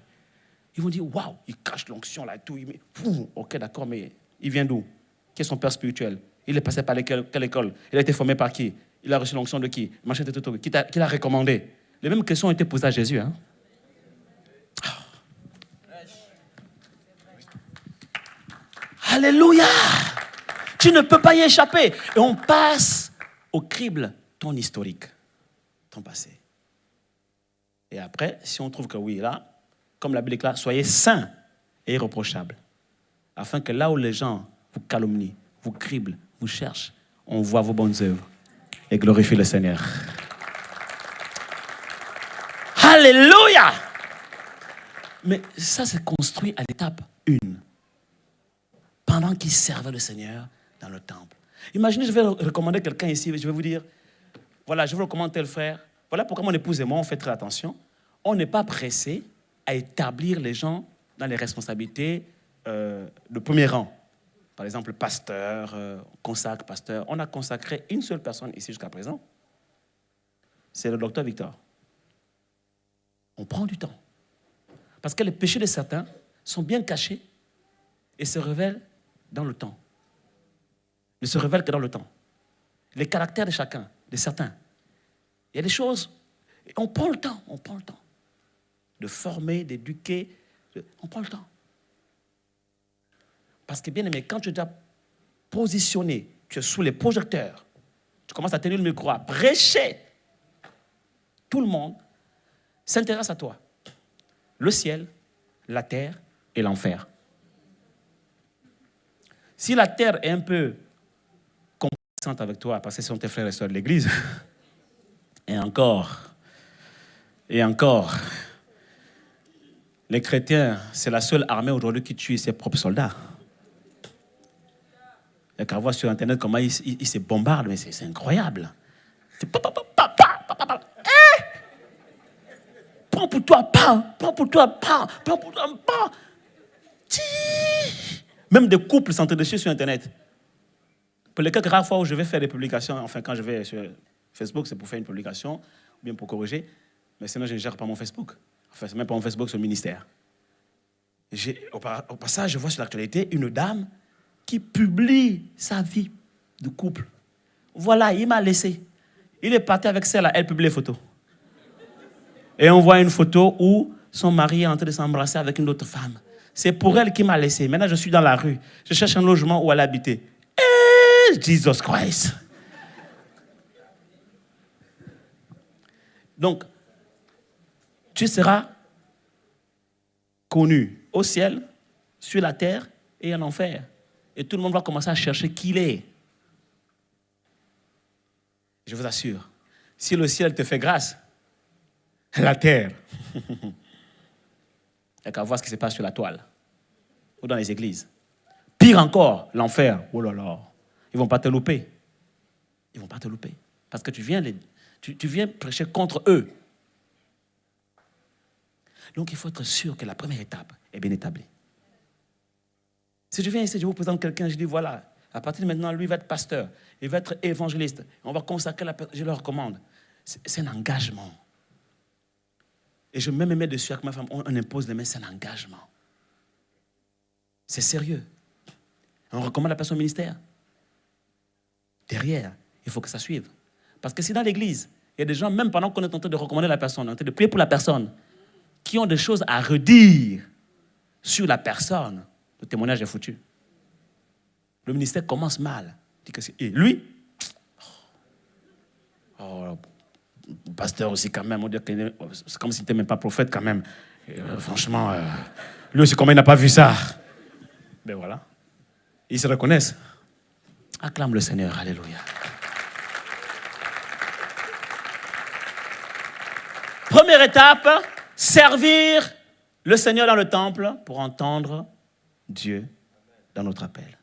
Ils vont dire, waouh, il cache l'onction là et tout. Ok, d'accord, mais il vient d'où? Qui est son père spirituel? Il est passé par quelle école? Il a été formé par qui? Il a reçu l'onction de qui? Qui l'a recommandé? Les mêmes questions ont été posées à Jésus. Hein? Alléluia! Tu ne peux pas y échapper. Et on passe au crible ton historique, ton passé. Et après, si on trouve que oui, là, comme la Bible déclare, soyez saints et irréprochables, afin que là où les gens vous calomnient, vous criblent, vous cherchent, on voit vos bonnes œuvres et glorifie le Seigneur. Alléluia! Mais ça, c'est construit à l'étape 1. Pendant qu'ils servaient le Seigneur dans le temple. Imaginez, je vais recommander quelqu'un ici, je vais vous dire, voilà, je vous recommande tel frère. Voilà pourquoi mon épouse et moi, on fait très attention. On n'est pas pressé à établir les gens dans les responsabilités de premier rang. Par exemple, pasteur, consacre, pasteur. On a consacré une seule personne ici jusqu'à présent. C'est le docteur Victor. On prend du temps. Parce que les péchés de certains sont bien cachés et se révèlent dans le temps. Ne se révèlent que dans le temps. Les caractères de chacun, de certains. Il y a des choses, on prend le temps, de former, d'éduquer, on prend le temps. Parce que bien aimé, quand tu es déjà positionné, tu es sous les projecteurs, tu commences à tenir le micro, à prêcher, tout le monde s'intéresse à toi. Le ciel, la terre et l'enfer. Si la terre est un peu compatissante avec toi, parce que ce sont tes frères et sœurs de l'église, et encore, les chrétiens, c'est la seule armée aujourd'hui qui tue ses propres soldats. Il y a qu'à voir sur Internet comment ils se bombardent, mais c'est incroyable. C'est prends pour toi, pas. Prends pour toi, pas. Prends pour toi, pas. Même des couples s'entretuent sur Internet. Pour les quelques rares fois où je vais faire des publications, enfin quand je vais sur Facebook, c'est pour faire une publication, ou bien pour corriger, mais sinon je ne gère pas mon Facebook. Enfin, c'est même pas mon Facebook, c'est le ministère. Au passage, je vois sur l'actualité une dame qui publie sa vie de couple. Voilà, il m'a laissé. Il est parti avec celle-là, elle publie les photos. Et on voit une photo où son mari est en train de s'embrasser avec une autre femme. C'est pour elle qu'il m'a laissé. Maintenant, je suis dans la rue. Je cherche un logement où elle habiter. Et Jesus Christ. Donc, tu seras connu au ciel, sur la terre et en enfer. Et tout le monde va commencer à chercher qui il est. Je vous assure, si le ciel te fait grâce, la terre, il n'y a qu'à voir ce qui se passe sur la toile ou dans les églises. Pire encore, l'enfer. Oh là là, ils ne vont pas te louper. Ils ne vont pas te louper. Parce que tu viens prêcher contre eux. Donc il faut être sûr que la première étape est bien établie. Si je viens ici, je vous présente quelqu'un, je dis voilà, à partir de maintenant, lui va être pasteur, il va être évangéliste, on va consacrer la personne, je leur recommande. C'est un engagement. Et je me mets dessus avec ma femme, on impose les mains, c'est un engagement. C'est sérieux. On recommande la personne au ministère. Derrière, il faut que ça suive. Parce que si dans l'église, il y a des gens, même pendant qu'on est en train de recommander la personne, en train de prier pour la personne, qui ont des choses à redire sur la personne, le témoignage est foutu. Le ministère commence mal. Et lui, pasteur aussi quand même, on dit que c'est comme s'il n'était même pas prophète quand même. Franchement, lui aussi comment il n'a pas vu ça. Ben voilà. Ils se reconnaissent. Acclame le Seigneur, alléluia. Première étape, servir le Seigneur dans le temple pour entendre Dieu dans notre appel.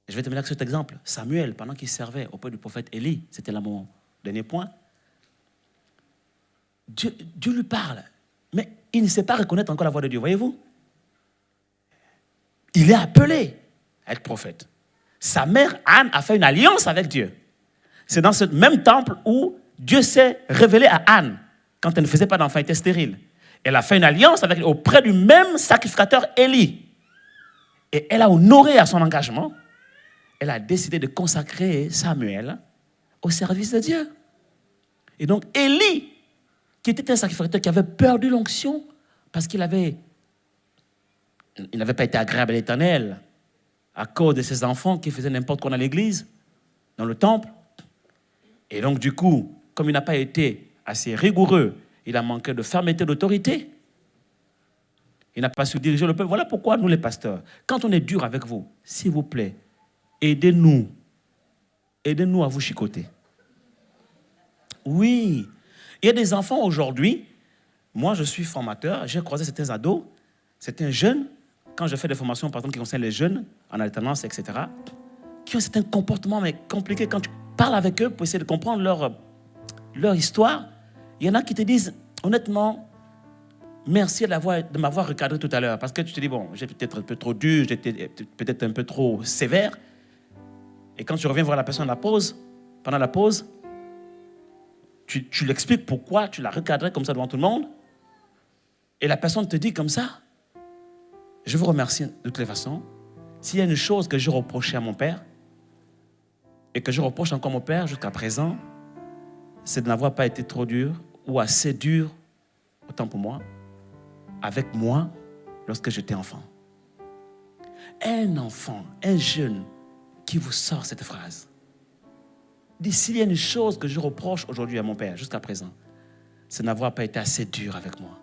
Je vais terminer avec cet exemple. Samuel, pendant qu'il servait auprès du prophète Élie, c'était là mon dernier point, Dieu lui parle, mais il ne sait pas reconnaître encore la voix de Dieu, voyez-vous? Il est appelé à être prophète. Sa mère, Anne, a fait une alliance avec Dieu. C'est dans ce même temple où Dieu s'est révélé à Anne, quand elle ne faisait pas d'enfant, elle était stérile. Elle a fait une alliance auprès du même sacrificateur Élie. Et elle a honoré à son engagement. Elle a décidé de consacrer Samuel au service de Dieu. Et donc, Élie, qui était un sacrificateur qui avait perdu l'onction parce qu'il n'avait pas été agréable à l'Éternel à cause de ses enfants qui faisaient n'importe quoi dans l'église, dans le temple. Et donc, du coup, comme il n'a pas été assez rigoureux, il a manqué de fermeté d'autorité. Il n'a pas su diriger le peuple. Voilà pourquoi nous, les pasteurs, quand on est dur avec vous, s'il vous plaît, aidez-nous. Aidez-nous à vous chicoter. Oui. Il y a des enfants aujourd'hui. Moi, je suis formateur. J'ai croisé certains ados, certains jeunes, quand je fais des formations, par exemple, qui concernent les jeunes, en alternance, etc., qui ont certains comportements mais compliqués. Quand tu parles avec eux pour essayer de comprendre leur histoire, il y en a qui te disent, honnêtement, merci de m'avoir recadré tout à l'heure. Parce que tu te dis, bon, j'ai peut-être un peu trop dur, j'étais peut-être un peu trop sévère. Et quand tu reviens voir la personne pendant la pause, tu l'expliques pourquoi tu l'as recadré comme ça devant tout le monde. Et la personne te dit comme ça, je vous remercie de toutes les façons. S'il y a une chose que je reprochais à mon père, et que je reproche encore à mon père jusqu'à présent, c'est de n'avoir pas été trop dur ou assez dur, autant pour moi, avec moi lorsque j'étais enfant. Un enfant, un jeune qui vous sort cette phrase, dit s'il y a une chose que je reproche aujourd'hui à mon père jusqu'à présent, c'est de n'avoir pas été assez dur avec moi.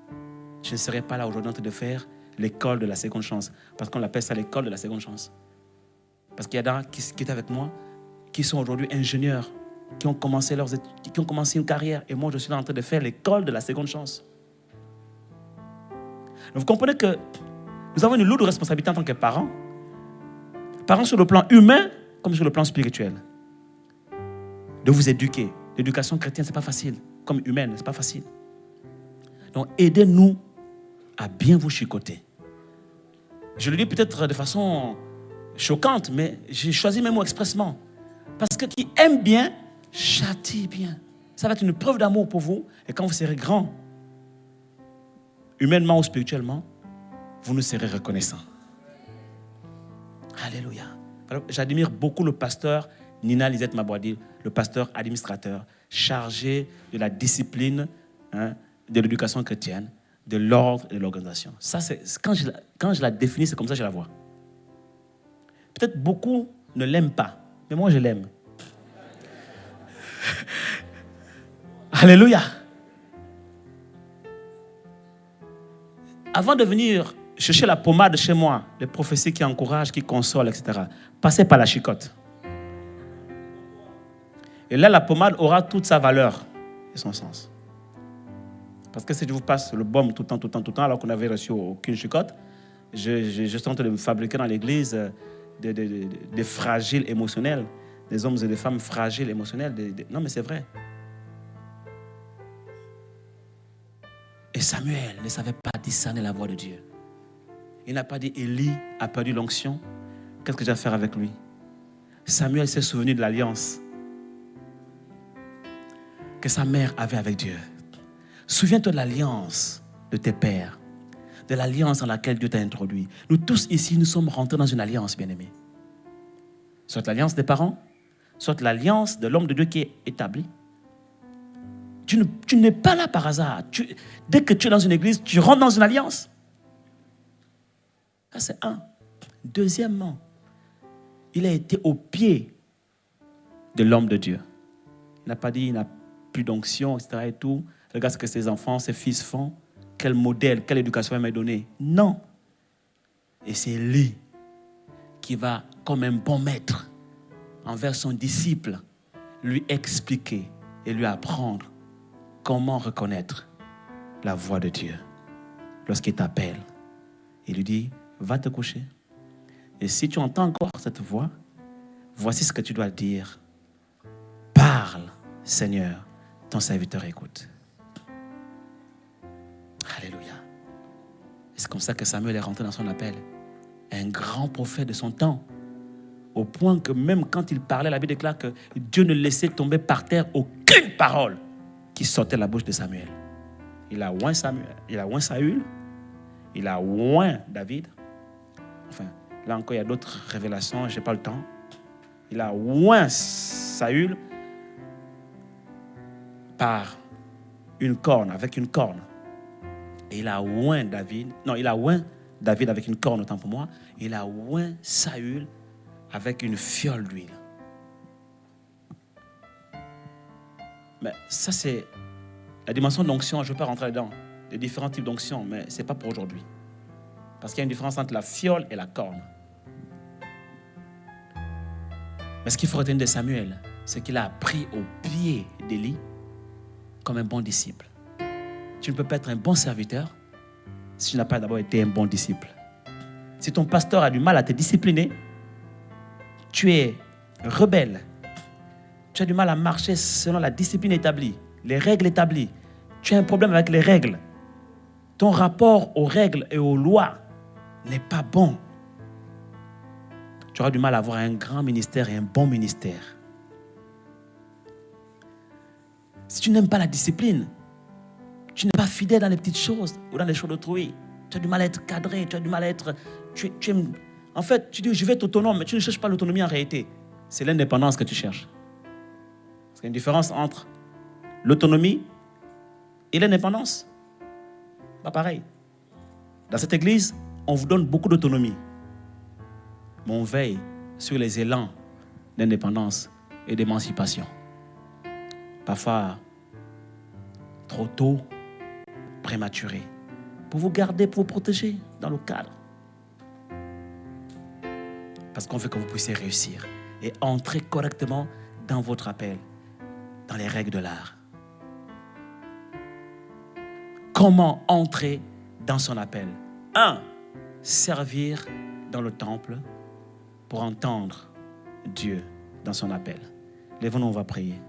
Je ne serais pas là aujourd'hui en train de faire l'école de la seconde chance, parce qu'on appelle ça l'école de la seconde chance. Parce qu'il y a des gens qui étaient avec moi, qui sont aujourd'hui ingénieurs, qui ont commencé leurs études, qui ont commencé une carrière, et moi je suis là en train de faire l'école de la seconde chance. Donc vous comprenez que nous avons une lourde responsabilité en tant que parents sur le plan humain comme sur le plan spirituel, de vous éduquer. L'éducation chrétienne, c'est pas facile, comme humaine, c'est pas facile. Donc aidez-nous à bien vous chicoter. Je le dis peut-être de façon choquante, mais j'ai choisi mes mots expressement. Parce que qui aime bien, châtie bien. Ça va être une preuve d'amour pour vous. Et quand vous serez grand, humainement ou spirituellement, vous nous serez reconnaissants. Alléluia. Alors, j'admire beaucoup le pasteur Nina Lisette Mabouadi, le pasteur administrateur, chargé de la discipline, de l'éducation chrétienne, de l'ordre et de l'organisation. Ça, quand je la définis, c'est comme ça que je la vois. Peut-être beaucoup ne l'aiment pas, mais moi je l'aime. Alléluia. avant de venir chercher la pommade chez moi, les prophéties qui encouragent, qui consolent, etc., passez par la chicotte. Et là, la pommade aura toute sa valeur et son sens. Parce que si je vous passe le baume tout le temps, alors qu'on n'avait reçu aucune chicotte, je suis en train de me fabriquer dans l'église des fragiles émotionnels, des hommes et des femmes fragiles émotionnels. Non, mais c'est vrai. Et Samuel ne savait pas discerner la voix de Dieu. Il n'a pas dit, Élie a perdu l'onction, qu'est-ce que j'ai à faire avec lui? Samuel s'est souvenu de l'alliance que sa mère avait avec Dieu. Souviens-toi de l'alliance de tes pères, de l'alliance dans laquelle Dieu t'a introduit. Nous tous ici, nous sommes rentrés dans une alliance, bien-aimés. Soit l'alliance des parents, soit l'alliance de l'homme de Dieu qui est établi. Tu n'es pas là par hasard. Dès que tu es dans une église, tu rentres dans une alliance. Ça, c'est un. Deuxièmement, il a été au pied de l'homme de Dieu. Il n'a pas dit, il n'a plus d'onction, etc. et tout. Regarde ce que ses enfants, ses fils font. Quel modèle, quelle éducation il m'a donné. Non. Et c'est lui qui va, comme un bon maître, envers son disciple, lui expliquer et lui apprendre comment reconnaître la voix de Dieu. Lorsqu'il t'appelle, il lui dit, va te coucher. Et si tu entends encore cette voix, voici ce que tu dois dire. Parle, Seigneur, ton serviteur écoute. Alléluia. C'est comme ça que Samuel est rentré dans son appel. Un grand prophète de son temps. Au point que même quand il parlait, la Bible déclare que Dieu ne laissait tomber par terre aucune parole qui sortait de la bouche de Samuel. Il a oint Samuel, il a oint Saül, il a oint David. Enfin, là encore, il y a d'autres révélations, je n'ai pas le temps. Il a oint Saül par une corne, avec une corne. Et il a oint David. Non, il a oint David avec une corne, autant pour moi. Il a oint Saül avec une fiole d'huile. Mais ça, c'est la dimension d'onction. Je ne veux pas rentrer dedans. Les différents types d'onction, mais ce n'est pas pour aujourd'hui. Parce qu'il y a une différence entre la fiole et la corne. Mais ce qu'il faut retenir de Samuel, c'est qu'il a appris au pied d'Élie comme un bon disciple. Tu ne peux pas être un bon serviteur si tu n'as pas d'abord été un bon disciple. Si ton pasteur a du mal à te discipliner, tu es rebelle. Tu as du mal à marcher selon la discipline établie, les règles établies. Tu as un problème avec les règles. Ton rapport aux règles et aux lois n'est pas bon. Tu auras du mal à avoir un grand ministère et un bon ministère. Si tu n'aimes pas la discipline, tu n'es pas fidèle dans les petites choses ou dans les choses d'autrui. Tu as du mal à être cadré, tu as du mal à être... En fait, tu dis, je vais être autonome, mais tu ne cherches pas l'autonomie en réalité. C'est l'indépendance que tu cherches. Parce qu'il y a une différence entre l'autonomie et l'indépendance. Pas pareil. Dans cette église, on vous donne beaucoup d'autonomie. Mais on veille sur les élans d'indépendance et d'émancipation. Parfois, trop tôt, prématuré. Pour vous garder, pour vous protéger dans le cadre. Parce qu'on veut que vous puissiez réussir et entrer correctement dans votre appel, dans les règles de l'art. Comment entrer dans son appel? 1. Servir dans le temple pour entendre Dieu dans son appel. Lèvons-nous, on va prier.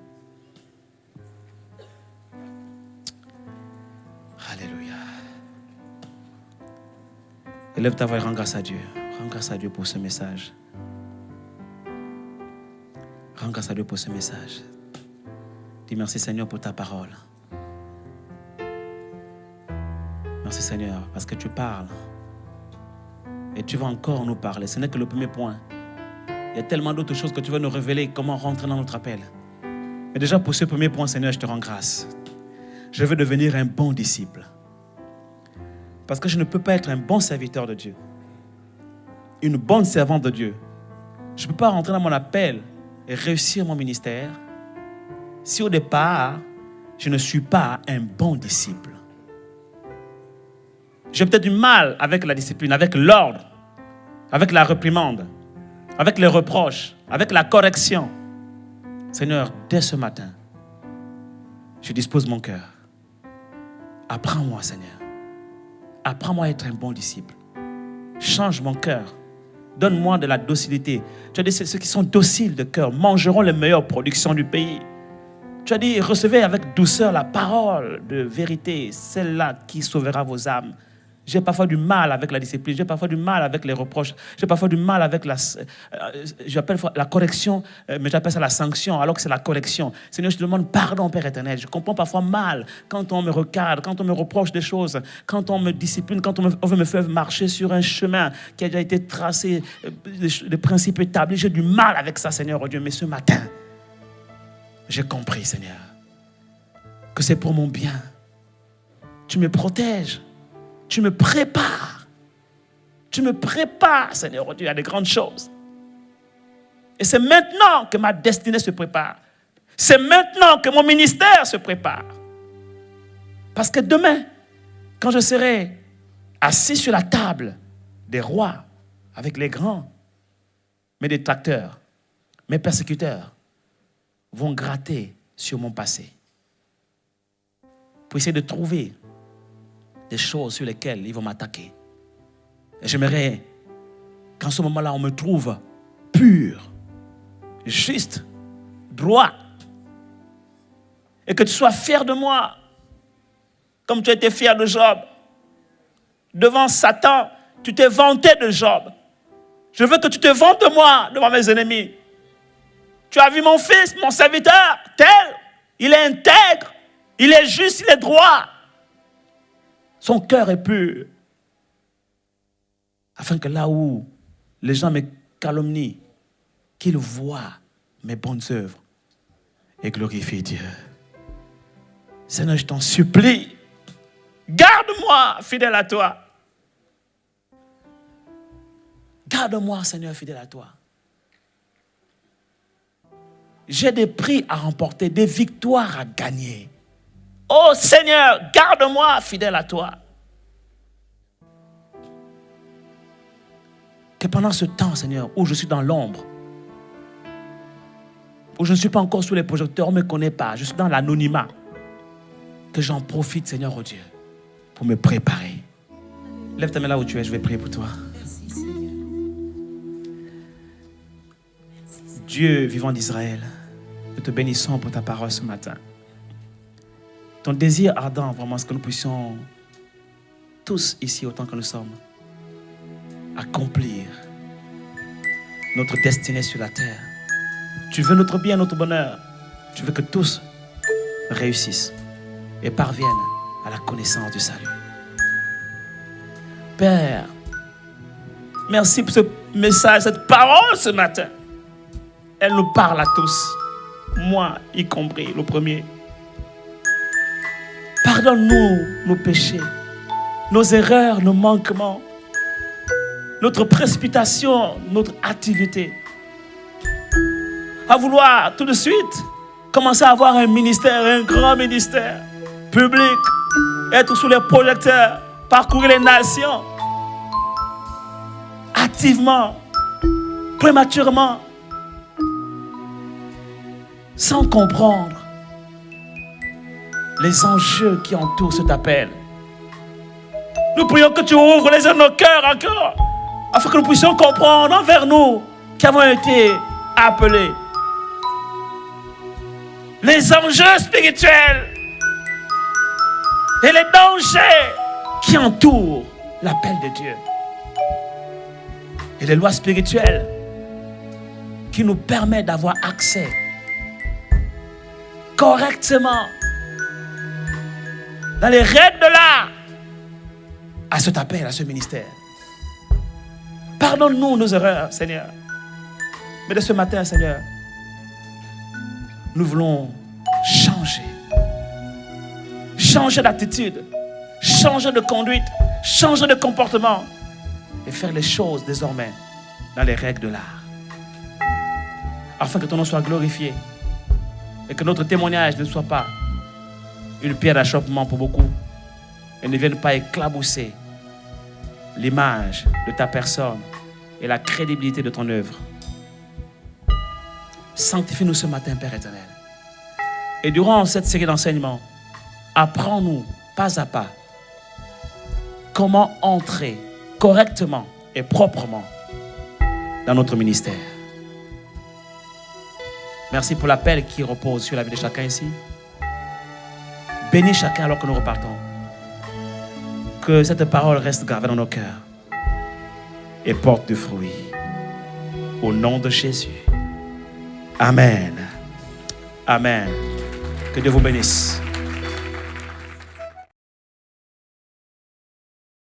Alléluia. Élève ta voix et rends grâce à Dieu. Rends grâce à Dieu pour ce message. Rends grâce à Dieu pour ce message. Dis merci Seigneur pour ta parole. Merci Seigneur parce que tu parles. Et tu vas encore nous parler. Ce n'est que le premier point. Il y a tellement d'autres choses que tu vas nous révéler. Comment rentrer dans notre appel. Mais déjà pour ce premier point, Seigneur, je te rends grâce. Je veux devenir un bon disciple. Parce que je ne peux pas être un bon serviteur de Dieu. Une bonne servante de Dieu. Je ne peux pas rentrer dans mon appel et réussir mon ministère si au départ, je ne suis pas un bon disciple. J'ai peut-être du mal avec la discipline, avec l'ordre, avec la réprimande, avec les reproches, avec la correction. Seigneur, dès ce matin, je dispose mon cœur. Apprends-moi, Seigneur. Apprends-moi à être un bon disciple. Change mon cœur. Donne-moi de la docilité. Tu as dit, ceux qui sont dociles de cœur mangeront les meilleures productions du pays. Tu as dit, recevez avec douceur la parole de vérité, celle-là qui sauvera vos âmes. J'ai parfois du mal avec la discipline, j'ai parfois du mal avec les reproches, j'ai parfois du mal avec j'appelle la correction, mais j'appelle ça la sanction, alors que c'est la correction. Seigneur, je te demande pardon, Père éternel. Je comprends parfois mal quand on me recadre, quand on me reproche des choses, quand on me discipline, quand on veut me faire marcher sur un chemin qui a déjà été tracé, des principes établis. J'ai du mal avec ça, Seigneur, oh Dieu. Mais ce matin, j'ai compris, Seigneur, que c'est pour mon bien. Tu me protèges. Tu me prépares. Tu me prépares, Seigneur, oh Dieu, à des grandes choses. Et c'est maintenant que ma destinée se prépare. C'est maintenant que mon ministère se prépare. Parce que demain, quand je serai assis sur la table des rois avec les grands, mes détracteurs, mes persécuteurs vont gratter sur mon passé pour essayer de trouver des choses sur lesquelles ils vont m'attaquer. Et j'aimerais qu'en ce moment-là, on me trouve pur, juste, droit. Et que tu sois fier de moi, comme tu as été fier de Job. Devant Satan, tu t'es vanté de Job. Je veux que tu te vantes de moi devant mes ennemis. Tu as vu mon fils, mon serviteur, tel. Il est intègre, il est juste, il est droit. Son cœur est pur. Afin que là où les gens me calomnient, qu'ils voient mes bonnes œuvres et glorifient Dieu. Seigneur, je t'en supplie, garde-moi fidèle à toi. Garde-moi, Seigneur, fidèle à toi. J'ai des prix à remporter, des victoires à gagner. Oh Seigneur, garde-moi fidèle à toi. Que pendant ce temps, Seigneur, où je suis dans l'ombre, où je ne suis pas encore sous les projecteurs, on ne me connaît pas, je suis dans l'anonymat, que j'en profite, Seigneur, oh Dieu, pour me préparer. Lève ta main là où tu es, je vais prier pour toi. Dieu vivant d'Israël, nous te bénissons pour ta parole ce matin. Ton désir ardent, vraiment, c'est que nous puissions, tous ici, autant que nous sommes, accomplir notre destinée sur la terre. Tu veux notre bien, notre bonheur. Tu veux que tous réussissent et parviennent à la connaissance du salut. Père, merci pour ce message, cette parole ce matin. Elle nous parle à tous, moi y compris, le premier. Pardonne-nous nos péchés, nos erreurs, nos manquements, notre précipitation, notre activité. À vouloir tout de suite commencer à avoir un ministère, un grand ministère public, être sous les projecteurs, parcourir les nations, activement, prématurément, sans comprendre les enjeux qui entourent cet appel. Nous prions que tu ouvres les yeux de nos cœurs encore, afin que nous puissions comprendre envers nous qui avons été appelés les enjeux spirituels et les dangers qui entourent l'appel de Dieu. Et les lois spirituelles qui nous permettent d'avoir accès correctement dans les règles de l'art à cet appel, à ce ministère. Pardonne-nous nos erreurs, Seigneur. Mais de ce matin, Seigneur, nous voulons changer d'attitude, changer de conduite, changer de comportement et faire les choses désormais dans les règles de l'art. Afin que ton nom soit glorifié et que notre témoignage ne soit pas une pierre d'achoppement pour beaucoup et ne vienne pas éclabousser l'image de ta personne et la crédibilité de ton œuvre. Sanctifie-nous ce matin, Père éternel. Et durant cette série d'enseignements, apprends-nous pas à pas comment entrer correctement et proprement dans notre ministère. Merci pour l'appel qui repose sur la vie de chacun ici. Bénis chacun alors que nous repartons. Que cette parole reste gravée dans nos cœurs et porte du fruit. Au nom de Jésus. Amen. Amen. Que Dieu vous bénisse.